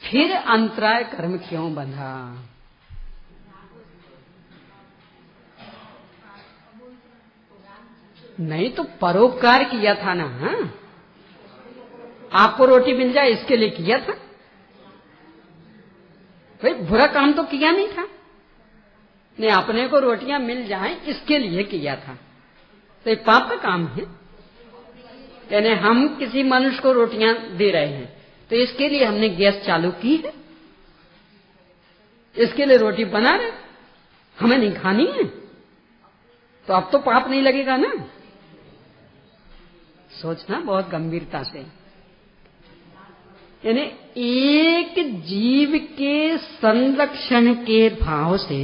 फिर अंतराय कर्म क्यों बंधा? नहीं तो परोपकार किया था ना। हाँ? आपको रोटी मिल जाए इसके लिए किया था, भाई बुरा काम तो किया नहीं था। नहीं, अपने को रोटियां मिल जाएं इसके लिए किया था, तो ये पाप का काम है। यानी हम किसी मनुष्य को रोटियां दे रहे हैं, तो इसके लिए हमने गैस चालू की है, इसके लिए रोटी बना रहे, हमें नहीं खानी है, तो अब तो पाप नहीं लगेगा ना। सोचना बहुत गंभीरता से। यानी एक जीव के संरक्षण के भाव से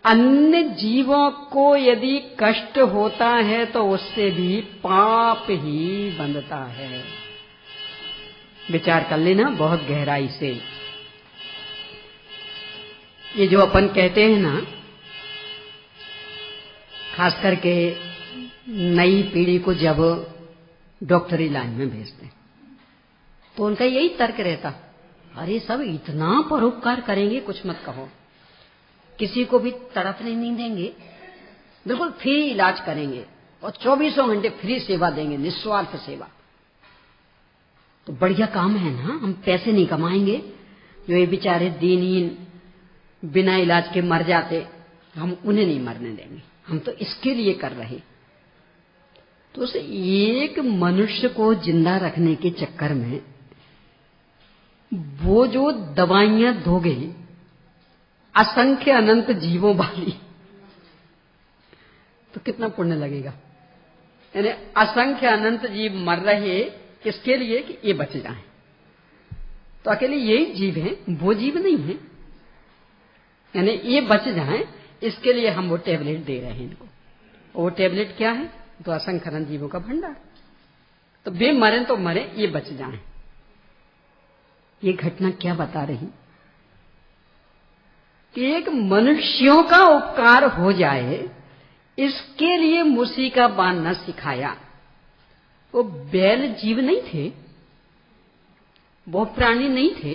अन्य जीवों को यदि कष्ट होता है तो उससे भी पाप ही बंधता है। विचार कर लेना बहुत गहराई से। ये जो अपन कहते हैं ना, खास करके नई पीढ़ी को जब डॉक्टरी लाइन में भेजते हैं, तो उनका यही तर्क रहता, अरे सब इतना परोपकार करेंगे, कुछ मत कहो, किसी को भी तड़पने नहीं देंगे, बिल्कुल फ्री इलाज करेंगे और 24 घंटे फ्री सेवा देंगे, निस्वार्थ सेवा। तो बढ़िया काम है ना, हम पैसे नहीं कमाएंगे। जो ये बेचारे दीनहीन बिना इलाज के मर जाते, हम उन्हें नहीं मरने देंगे, हम तो इसके लिए कर रहे। तो उस एक मनुष्य को जिंदा रखने के चक्कर में वो जो दवाइयां दोगे असंख्य अनंत जीवों वाली, तो कितना पुण्य लगेगा। यानी असंख्य अनंत जीव मर रहे, किसके लिए? कि ये बच जाएं। तो अकेले यही जीव हैं, वो जीव नहीं है। यानी ये बच जाएं, इसके लिए हम वो टेबलेट दे रहे हैं इनको। और वो टेबलेट क्या है? तो असंख्य अनंत जीवों का भंडार। तो बे मरे तो मरे, ये बच जाएं। ये घटना क्या बता रही? कि एक मनुष्यों का उपकार हो जाए, इसके लिए मूसिका बांधना सिखाया। वो बैल जीव नहीं थे, वो प्राणी नहीं थे,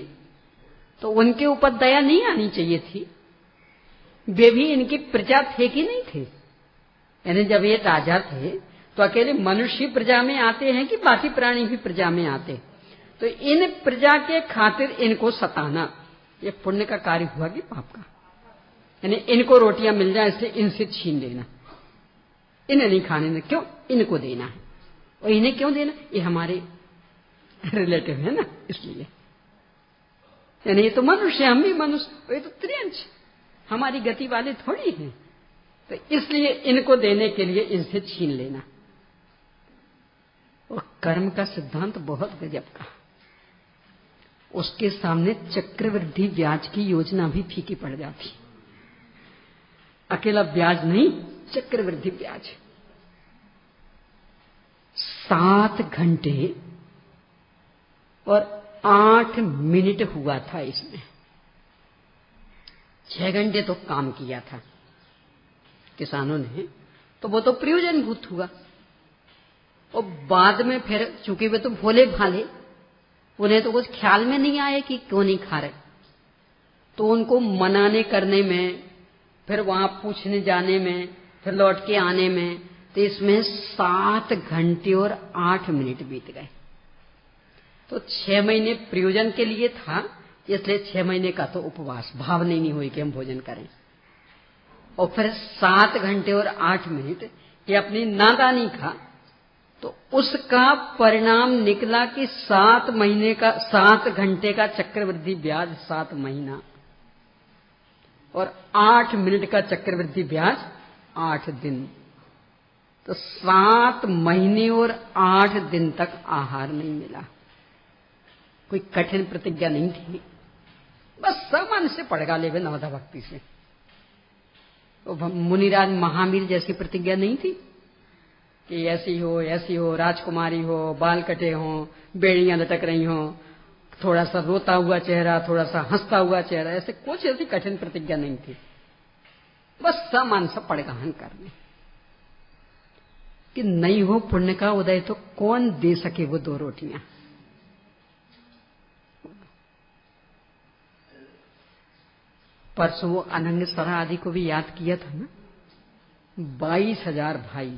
तो उनके ऊपर दया नहीं आनी चाहिए थी। वे भी इनकी प्रजा थे कि नहीं थे? यानी जब ये राजा थे तो अकेले मनुष्य प्रजा में आते हैं कि बाकी प्राणी भी प्रजा में आते? तो इन प्रजा के खातिर इनको सताना, ये पुण्य का कार्य हुआ कि पाप का? यानी इनको रोटियां मिल जाए इसलिए इनसे छीन लेना, इन्हें नहीं खाने देना, क्यों? इनको देना है। और इन्हें क्यों देना? ये हमारे रिलेटिव है ना, इसलिए। यानी ये तो मनुष्य, हम भी मनुष्य, ये तो त्रियंश, हमारी गति वाले थोड़ी हैं, तो इसलिए इनको देने के लिए इनसे छीन लेना। और कर्म का सिद्धांत बहुत गजब का, उसके सामने चक्रवृद्धि ब्याज की योजना भी फीकी पड़ जाती। अकेला ब्याज नहीं, चक्रवृद्धि ब्याज। 7 घंटे और 8 मिनट हुआ था इसमें। 6 घंटे तो काम किया था किसानों ने, तो वो तो प्रयोजनभूत हुआ। और बाद में फिर चूंकि वे तो भोले भाले, उन्हें तो कुछ ख्याल में नहीं आया कि क्यों नहीं खा रहे, तो उनको मनाने करने में, फिर वहां पूछने जाने में, फिर लौट के आने में, तो इसमें 7 घंटे और 8 मिनट बीत गए। तो 6 महीने प्रयोजन के लिए था, इसलिए 6 महीने का तो उपवास, भावना नहीं हुई कि हम भोजन करें। और फिर 7 घंटे और 8 मिनट ये अपनी नादानी का, तो उसका परिणाम निकला कि 7 महीने का, 7 घंटे का चक्रवृद्धि ब्याज 7 महीना, और 8 मिनट का चक्रवृद्धि ब्याज 8 दिन। तो 7 महीने और 8 दिन तक आहार नहीं मिला। कोई कठिन प्रतिज्ञा नहीं थी, बस सामान्य से पड़गा ले नवधा भक्ति से। तो मुनिराज महावीर जैसी प्रतिज्ञा नहीं थी कि ऐसी हो, राजकुमारी हो, बाल कटे हो, बेड़ियां लटक रही हो, थोड़ा सा रोता हुआ चेहरा, थोड़ा सा हंसता हुआ चेहरा, ऐसे कुछ ऐसी कठिन प्रतिज्ञा नहीं थी। बस सामान्य सा पड़गाहन करने कि नहीं हो पुण्य का उदय तो कौन दे सके वो 2 रोटियां। परसों वो अनंग सरा आदि को भी याद किया था ना, 22,000 भाई,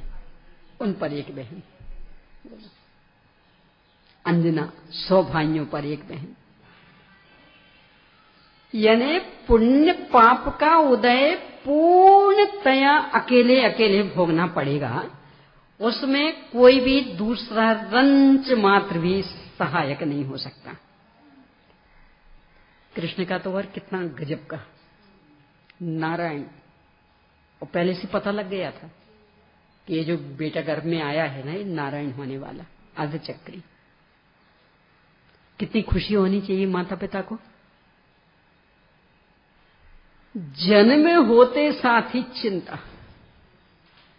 उन पर एक बहन। अंजना 100 भाइयों पर एक बहन। यानी पुण्य पाप का उदय पूर्णतया अकेले अकेले भोगना पड़ेगा, उसमें कोई भी दूसरा रंच मात्र भी सहायक नहीं हो सकता। कृष्ण का तो वर्ग कितना गजब का, नारायण, और पहले से पता लग गया था कि ये जो बेटा गर्भ में आया है ना, ये नारायण होने वाला, अर्धचक्री। कितनी खुशी होनी चाहिए माता पिता को। जन्म होते साथ ही चिंता,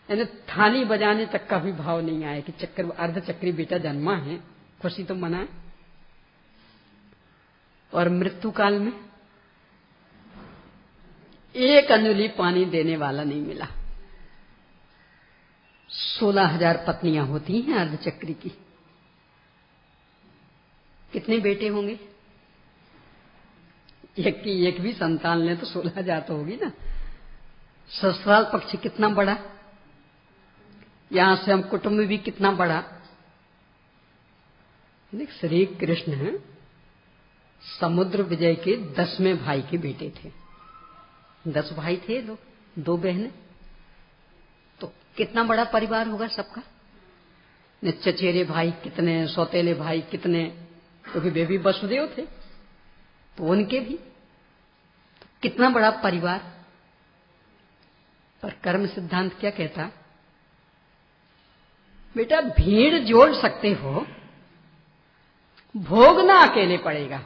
यानी थाली बजाने तक का भी भाव नहीं आया कि अर्धचक्री बेटा जन्मा है, खुशी तो मनाए। और मृत्यु काल में एक अंजुलि पानी देने वाला नहीं मिला। 16,000 पत्नियां होती हैं अर्धचक्री की। कितने बेटे होंगे? एक की एक भी संतान ले तो 16,000 तो होगी ना। ससुराल पक्ष कितना बड़ा, यहां से हम कुटुंब भी कितना बड़ा। श्री कृष्ण समुद्र विजय के 10वें भाई के बेटे थे। 10 भाई थे लोग, 2 बहनें, तो कितना बड़ा परिवार होगा सबका। चचेरे भाई कितने, सौतेले भाई कितने, क्योंकि वे भी वसुदेव थे, तो उनके भी तो कितना बड़ा परिवार। पर कर्म सिद्धांत क्या कहता? बेटा भीड़ जोड़ सकते हो, भोगना अकेले पड़ेगा।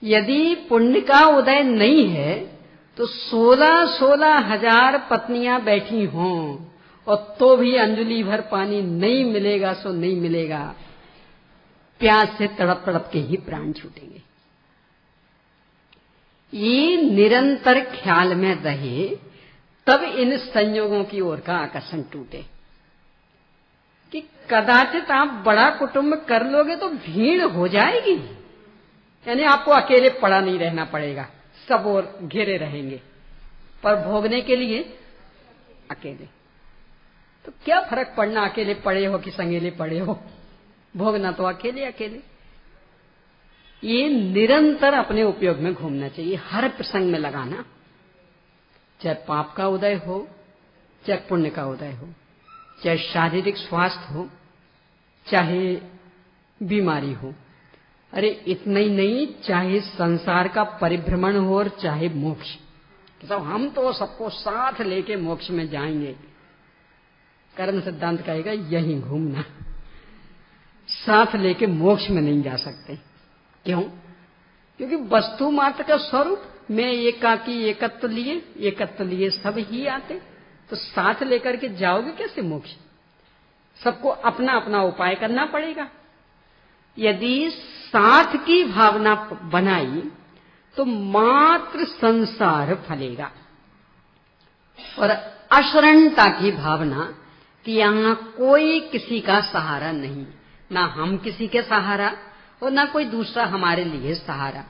यदि पुण्य का उदय नहीं है तो 16,000 पत्नियां बैठी हों और तो भी अंजुलि भर पानी नहीं मिलेगा, सो नहीं मिलेगा। प्यास से तड़प तड़प के ही प्राण छूटेंगे। ये निरंतर ख्याल में रहे, तब इन संयोगों की ओर का आकर्षण टूटे कि कदाचित आप बड़ा कुटुंब कर लोगे तो भीड़ हो जाएगी, यानी आपको अकेले पड़ा नहीं रहना पड़ेगा, सब और घेरे रहेंगे, पर भोगने के लिए अकेले। तो क्या फर्क पड़ना अकेले पड़े हो कि संगेले पड़े हो, भोगना तो अकेले अकेले। ये निरंतर अपने उपयोग में घूमना चाहिए, हर प्रसंग में लगाना, चाहे पाप का उदय हो, चाहे पुण्य का उदय हो, चाहे शारीरिक स्वास्थ्य हो, चाहे बीमारी हो, अरे इतना ही नहीं, चाहे संसार का परिभ्रमण हो और चाहे मोक्ष, तो हम तो सबको साथ लेके मोक्ष में जाएंगे। कर्म सिद्धांत कहेगा यहीं घूमना, साथ लेके मोक्ष में नहीं जा सकते। क्यों? क्योंकि वस्तु मात्र का स्वरूप मैं एकाकी एकत्व लिए सब ही आते, तो साथ लेकर के जाओगे कैसे मोक्ष? सबको अपना अपना उपाय करना पड़ेगा। यदि साथ की भावना बनाई तो मात्र संसार फलेगा, और अशरणता की भावना कि यहां कोई किसी का सहारा नहीं, ना हम किसी के सहारा और ना कोई दूसरा हमारे लिए सहारा।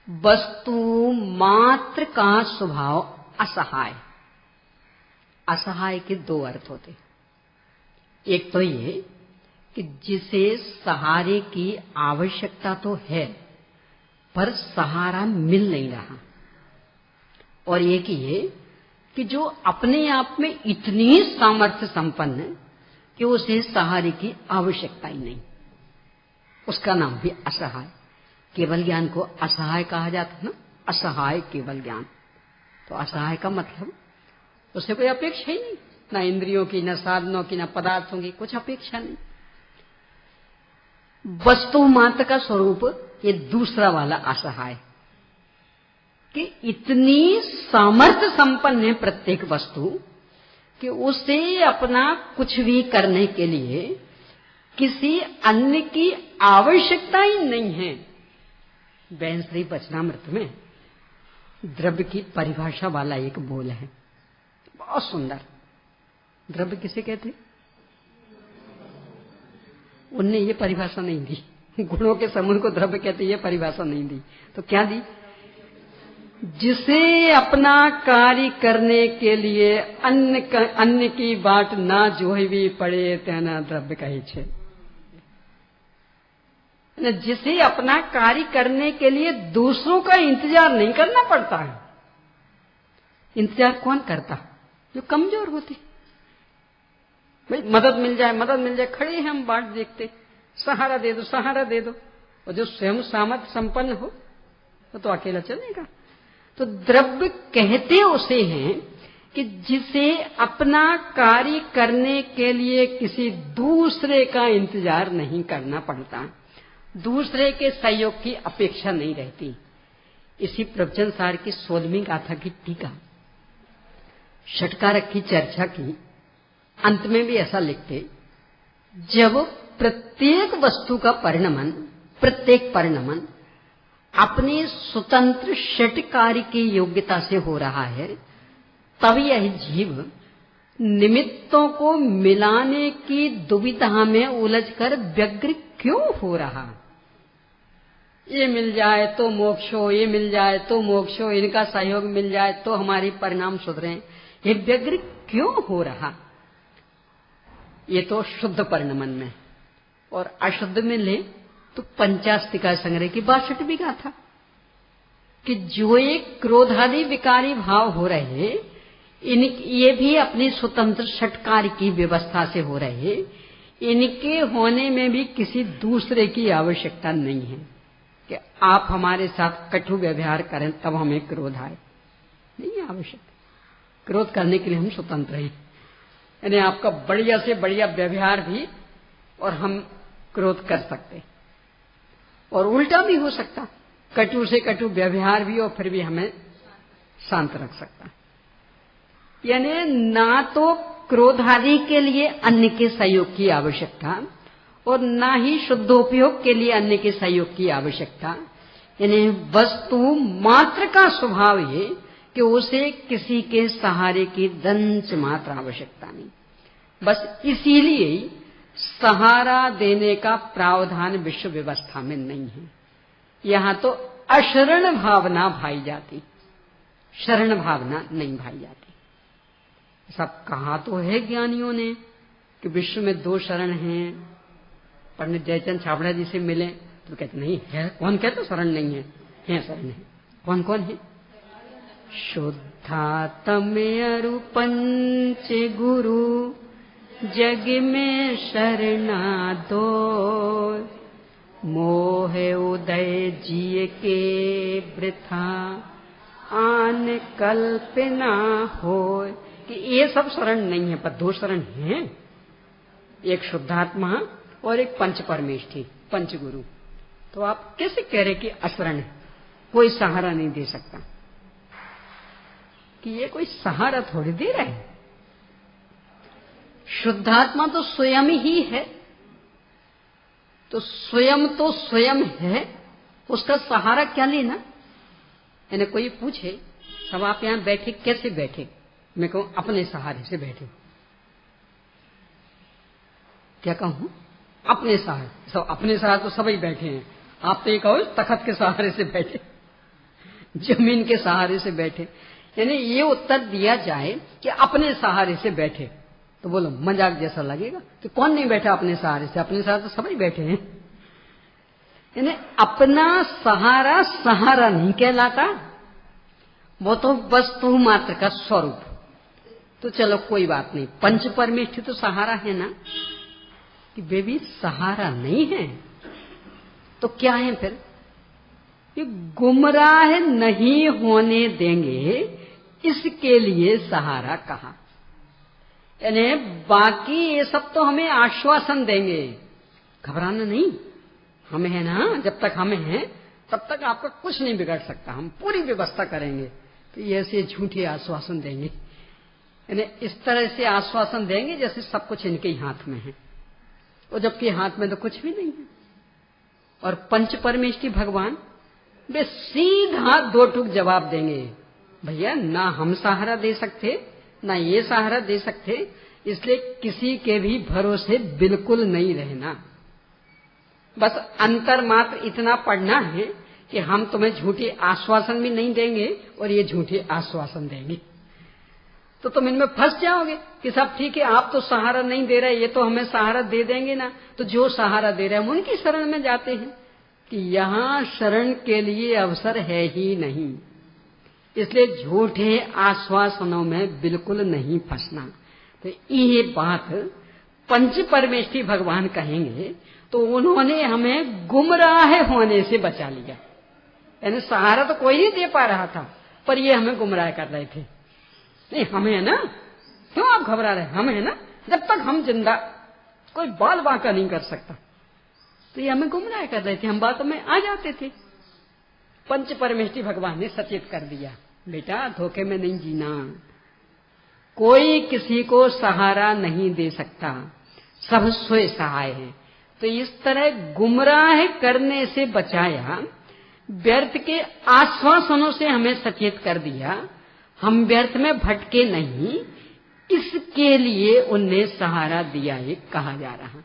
वस्तु मात्र का स्वभाव असहाय। असहाय के दो अर्थ होते, एक तो ये कि जिसे सहारे की आवश्यकता तो है पर सहारा मिल नहीं रहा, और एक ये कि जो अपने आप में इतनी सामर्थ्य संपन्न है कि उसे सहारे की आवश्यकता ही नहीं, उसका नाम भी असहाय। केवल ज्ञान को असहाय कहा जाता है ना, असहाय केवल ज्ञान। तो असहाय का मतलब उसे कोई अपेक्षा ही नहीं, ना इंद्रियों की, ना साधनों की, ना पदार्थों की, कुछ अपेक्षा नहीं। वस्तु मात्र का स्वरूप ये दूसरा वाला असहाय, कि इतनी सामर्थ्य संपन्न है प्रत्येक वस्तु कि उसे अपना कुछ भी करने के लिए किसी अन्य की आवश्यकता ही नहीं है। वैन श्री वचनामृत में द्रव्य की परिभाषा वाला एक बोल है, बहुत सुंदर। द्रव्य किसे कहते? उनने ये परिभाषा नहीं दी, गुणों के समूह को द्रव्य कहते, ये परिभाषा नहीं दी। तो क्या दी? जिसे अपना कार्य करने के लिए अन्य की बाट ना जोहवी पड़े तेना द्रव्य कहे छे। जिसे अपना कार्य करने के लिए दूसरों का इंतजार नहीं करना पड़ता है। इंतजार कौन करता? जो कमजोर होते। भाई मदद मिल जाए, खड़े हैं हम बाट देखते, सहारा दे दो। और जो स्वयं सामर्थ्य संपन्न हो वो तो अकेला चलेगा। तो द्रव्य कहते उसे हैं कि जिसे अपना कार्य करने के लिए किसी दूसरे का इंतजार नहीं करना पड़ता, दूसरे के सहयोग की अपेक्षा नहीं रहती। इसी प्रवचन सार की 16वीं गाथा की टीका षटकारक की चर्चा की अंत में भी ऐसा लिखते, जब प्रत्येक वस्तु का प्रत्येक परिणमन अपने स्वतंत्र षट कार्य की योग्यता से हो रहा है, तब यह जीव निमित्तों को मिलाने की दुविधा में उलझकर व्यग्र क्यों हो रहा? ये मिल जाए तो मोक्ष हो, ये मिल जाए तो मोक्ष हो, इनका सहयोग मिल जाए तो हमारे परिणाम सुधरे, ये व्यग्र क्यों हो रहा? ये तो शुद्ध परिणमन में। और अशुद्ध में ले तो पंचास्तिका संग्रह की 62वीं गाथा कि जो एक क्रोधादि विकारी भाव हो रहे, ये भी अपनी स्वतंत्र षटकार की व्यवस्था से हो रहे, इनके होने में भी किसी दूसरे की आवश्यकता नहीं है कि आप हमारे साथ कटु व्यवहार करें तब हमें क्रोध आए, नहीं आवश्यक। क्रोध करने के लिए हम स्वतंत्र हैं, यानी आपका बढ़िया से बढ़िया व्यवहार भी और हम क्रोध कर सकते, और उल्टा भी हो सकता, कटु से कटु व्यवहार भी और फिर भी हमें शांत रख सकता। यानी ना तो क्रोधादि के लिए अन्य के सहयोग की आवश्यकता और ना ही शुद्धोपयोग के लिए अन्य के सहयोग की आवश्यकता। यानी वस्तु मात्र का स्वभाव ये कि उसे किसी के सहारे की दंश मात्र आवश्यकता नहीं। बस इसीलिए सहारा देने का प्रावधान विश्व व्यवस्था में नहीं है। यहां तो अशरण भावना भाई जाती, शरण भावना नहीं भाई जाती। सब कहा तो है ज्ञानियों ने कि विश्व में 2 शरण हैं। पंडित जयचंद छाबड़ा जी से मिले तो कहते नहीं है, कौन कहते शरण नहीं है, शरण है। कौन कौन है? शुद्धात्म अरु पंच गुरु जग में शरणा दो, मोह उदय जिय के वृथा आन कल्पना हो। कि ये सब शरण नहीं है, पर दो शरण हैं, एक शुद्धात्मा और एक पंच परमेष्ठी, पंच गुरु। तो आप कैसे कह रहे कि अशरण है, कोई सहारा नहीं दे सकता? कि ये कोई सहारा थोड़ी दे रहा है। शुद्धात्मा तो स्वयं ही है, तो स्वयं है, उसका सहारा क्या लेना? यानी कोई पूछे सब आप यहां बैठे कैसे बैठे, मैं कहूं अपने सहारे से बैठे। क्या कहूं? अपने सहारे। सब अपने सहारे तो सभी बैठे हैं, आप तो ये कहो तखत के सहारे से बैठे, जमीन के सहारे से बैठे। यानी ये उत्तर दिया जाए कि अपने सहारे से बैठे, तो बोलो मजाक जैसा लगेगा कि कौन नहीं बैठा अपने सहारे से? अपने सहारे तो सभी बैठे हैं। यानी अपना सहारा सहारा नहीं कहलाता, वो तो वस्तु मात्र का स्वरूप। तो चलो कोई बात नहीं, पंच परमेष्ठी तो सहारा है ना, कि वे भी सहारा नहीं है तो क्या है फिर? ये गुमराह नहीं होने देंगे, इसके लिए सहारा कहा। यानी बाकी ये सब तो हमें आश्वासन देंगे, घबराना नहीं, हमें है ना, जब तक हमें है तब तक आपका कुछ नहीं बिगड़ सकता, हम पूरी व्यवस्था करेंगे। तो ये ऐसे झूठे आश्वासन देंगे, यानी इस तरह से आश्वासन देंगे जैसे सब कुछ इनके ही हाथ में है, और जबकि हाथ में तो कुछ भी नहीं है। और पंच परमेष्ठी भगवान वे सीधा दो टूक जवाब देंगे, भैया ना हम सहारा दे सकते ना ये सहारा दे सकते, इसलिए किसी के भी भरोसे बिल्कुल नहीं रहना। बस अंतर मात्र इतना पढ़ना है कि हम तुम्हें झूठे आश्वासन भी नहीं देंगे और ये झूठे आश्वासन देंगे, तो तुम इनमें फंस जाओगे कि सब ठीक है, आप तो सहारा नहीं दे रहे, ये तो हमें सहारा दे देंगे ना। तो जो सहारा दे रहे हैं हम उनकी शरण में जाते हैं, कि यहां शरण के लिए अवसर है ही नहीं, इसलिए झूठे आश्वासनों में बिल्कुल नहीं फंसना। तो ये बात पंच परमेष्ठी भगवान कहेंगे, तो उन्होंने हमें गुमराह होने से बचा लिया। यानी सहारा तो कोई नहीं दे पा रहा था, पर ये हमें गुमराह कर रहे थे। नहीं हमें है ना, क्यों आप घबरा रहे? हमें है ना, जब तक हम जिंदा कोई बाल बांका नहीं कर सकता, तो ये हमें गुमराह कर रहे थे, हम बातों में आ जाते थे। पंच परमेष्ठी भगवान ने सचेत कर दिया, बेटा धोखे में नहीं जीना, कोई किसी को सहारा नहीं दे सकता, सब स्वयं सहाय है। तो इस तरह गुमराह करने से बचाया, व्यर्थ के आश्वासनों से हमें सचेत कर दिया, हम व्यर्थ में भटके नहीं, इसके लिए उनने सहारा दिया, ये कहा जा रहा।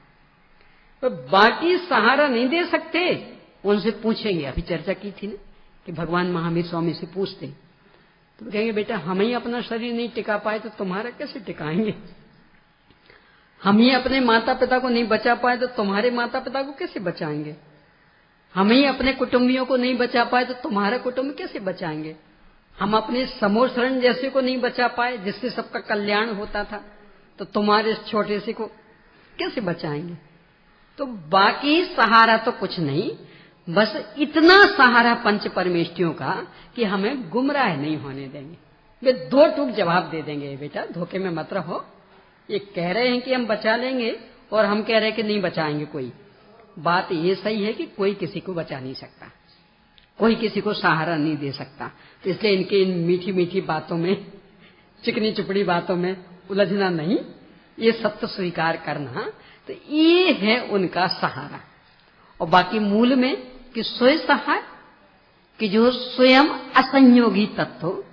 तो बाकी सहारा नहीं दे सकते, उनसे पूछेंगे, अभी चर्चा की थी ना कि भगवान महावीर स्वामी से पूछते तो कहेंगे बेटा हम ही अपना शरीर नहीं टिका पाए तो तुम्हारा कैसे टिकाएंगे, हम ही अपने माता पिता को नहीं बचा पाए तो तुम्हारे माता पिता को कैसे बचाएंगे, हम ही अपने कुटुंबियों को नहीं बचा पाए तो तुम्हारा कुटुंब कैसे बचाएंगे, हम अपने समोशरण जैसे को नहीं बचा पाए जिससे सबका कल्याण होता था, तो तुम्हारे छोटे से को कैसे बचाएंगे। तो बाकी सहारा तो कुछ नहीं, बस इतना सहारा पंच परमेष्ठियों का कि हमें गुमराह नहीं होने देंगे। वे दो टूक जवाब दे देंगे, बेटा धोखे में मत रहो, ये कह रहे हैं कि हम बचा लेंगे और हम कह रहे हैं कि नहीं बचाएंगे कोई। बात ये सही है कि कोई किसी को बचा नहीं सकता, कोई किसी को सहारा नहीं दे सकता, तो इसलिए इनके इन मीठी मीठी बातों में, चिकनी चुपड़ी बातों में उलझना नहीं, ये सत्य स्वीकार करना, तो ये है उनका सहारा। और बाकी मूल में कि स्वयं सहाय, कि जो स्वयं असंयोगी तत्व,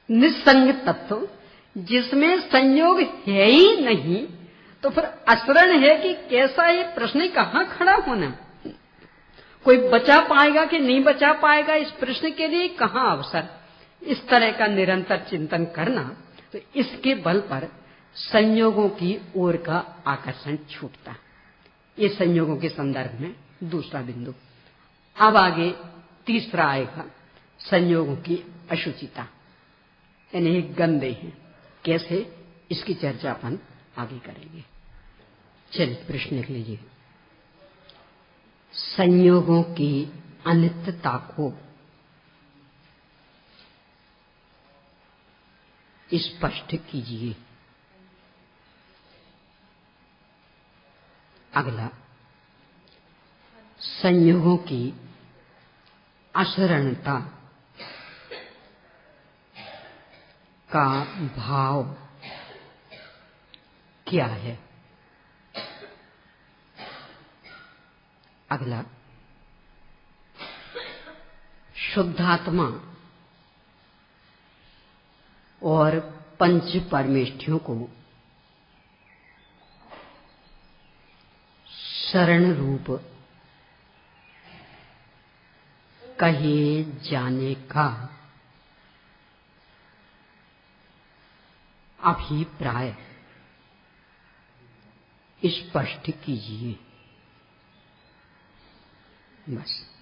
निस्संग तत्व, जिसमें संयोग है ही नहीं, तो फिर अशरण है कि कैसा, ये प्रश्न कहां खड़ा होना, कोई बचा पाएगा कि नहीं बचा पाएगा, इस प्रश्न के लिए कहां अवसर, इस तरह का निरंतर चिंतन करना। तो इसके बल पर संयोगों की ओर का आकर्षण छूटता। ये संयोगों के संदर्भ में दूसरा बिंदु। अब आगे तीसरा आएगा, संयोगों की अशुचिता, यानी गंदे हैं कैसे, इसकी चर्चा अपन आगे करेंगे। चलिए प्रश्न लिख लीजिए। संयोगों की अनित्यता को स्पष्ट कीजिए। अगला, संयोगों की अशरणता का भाव क्या है? अगला, शुद्धात्मा और पंच परमेष्ठियों को शरण रूप कहे जाने का अभिप्राय स्पष्ट कीजिए। बस।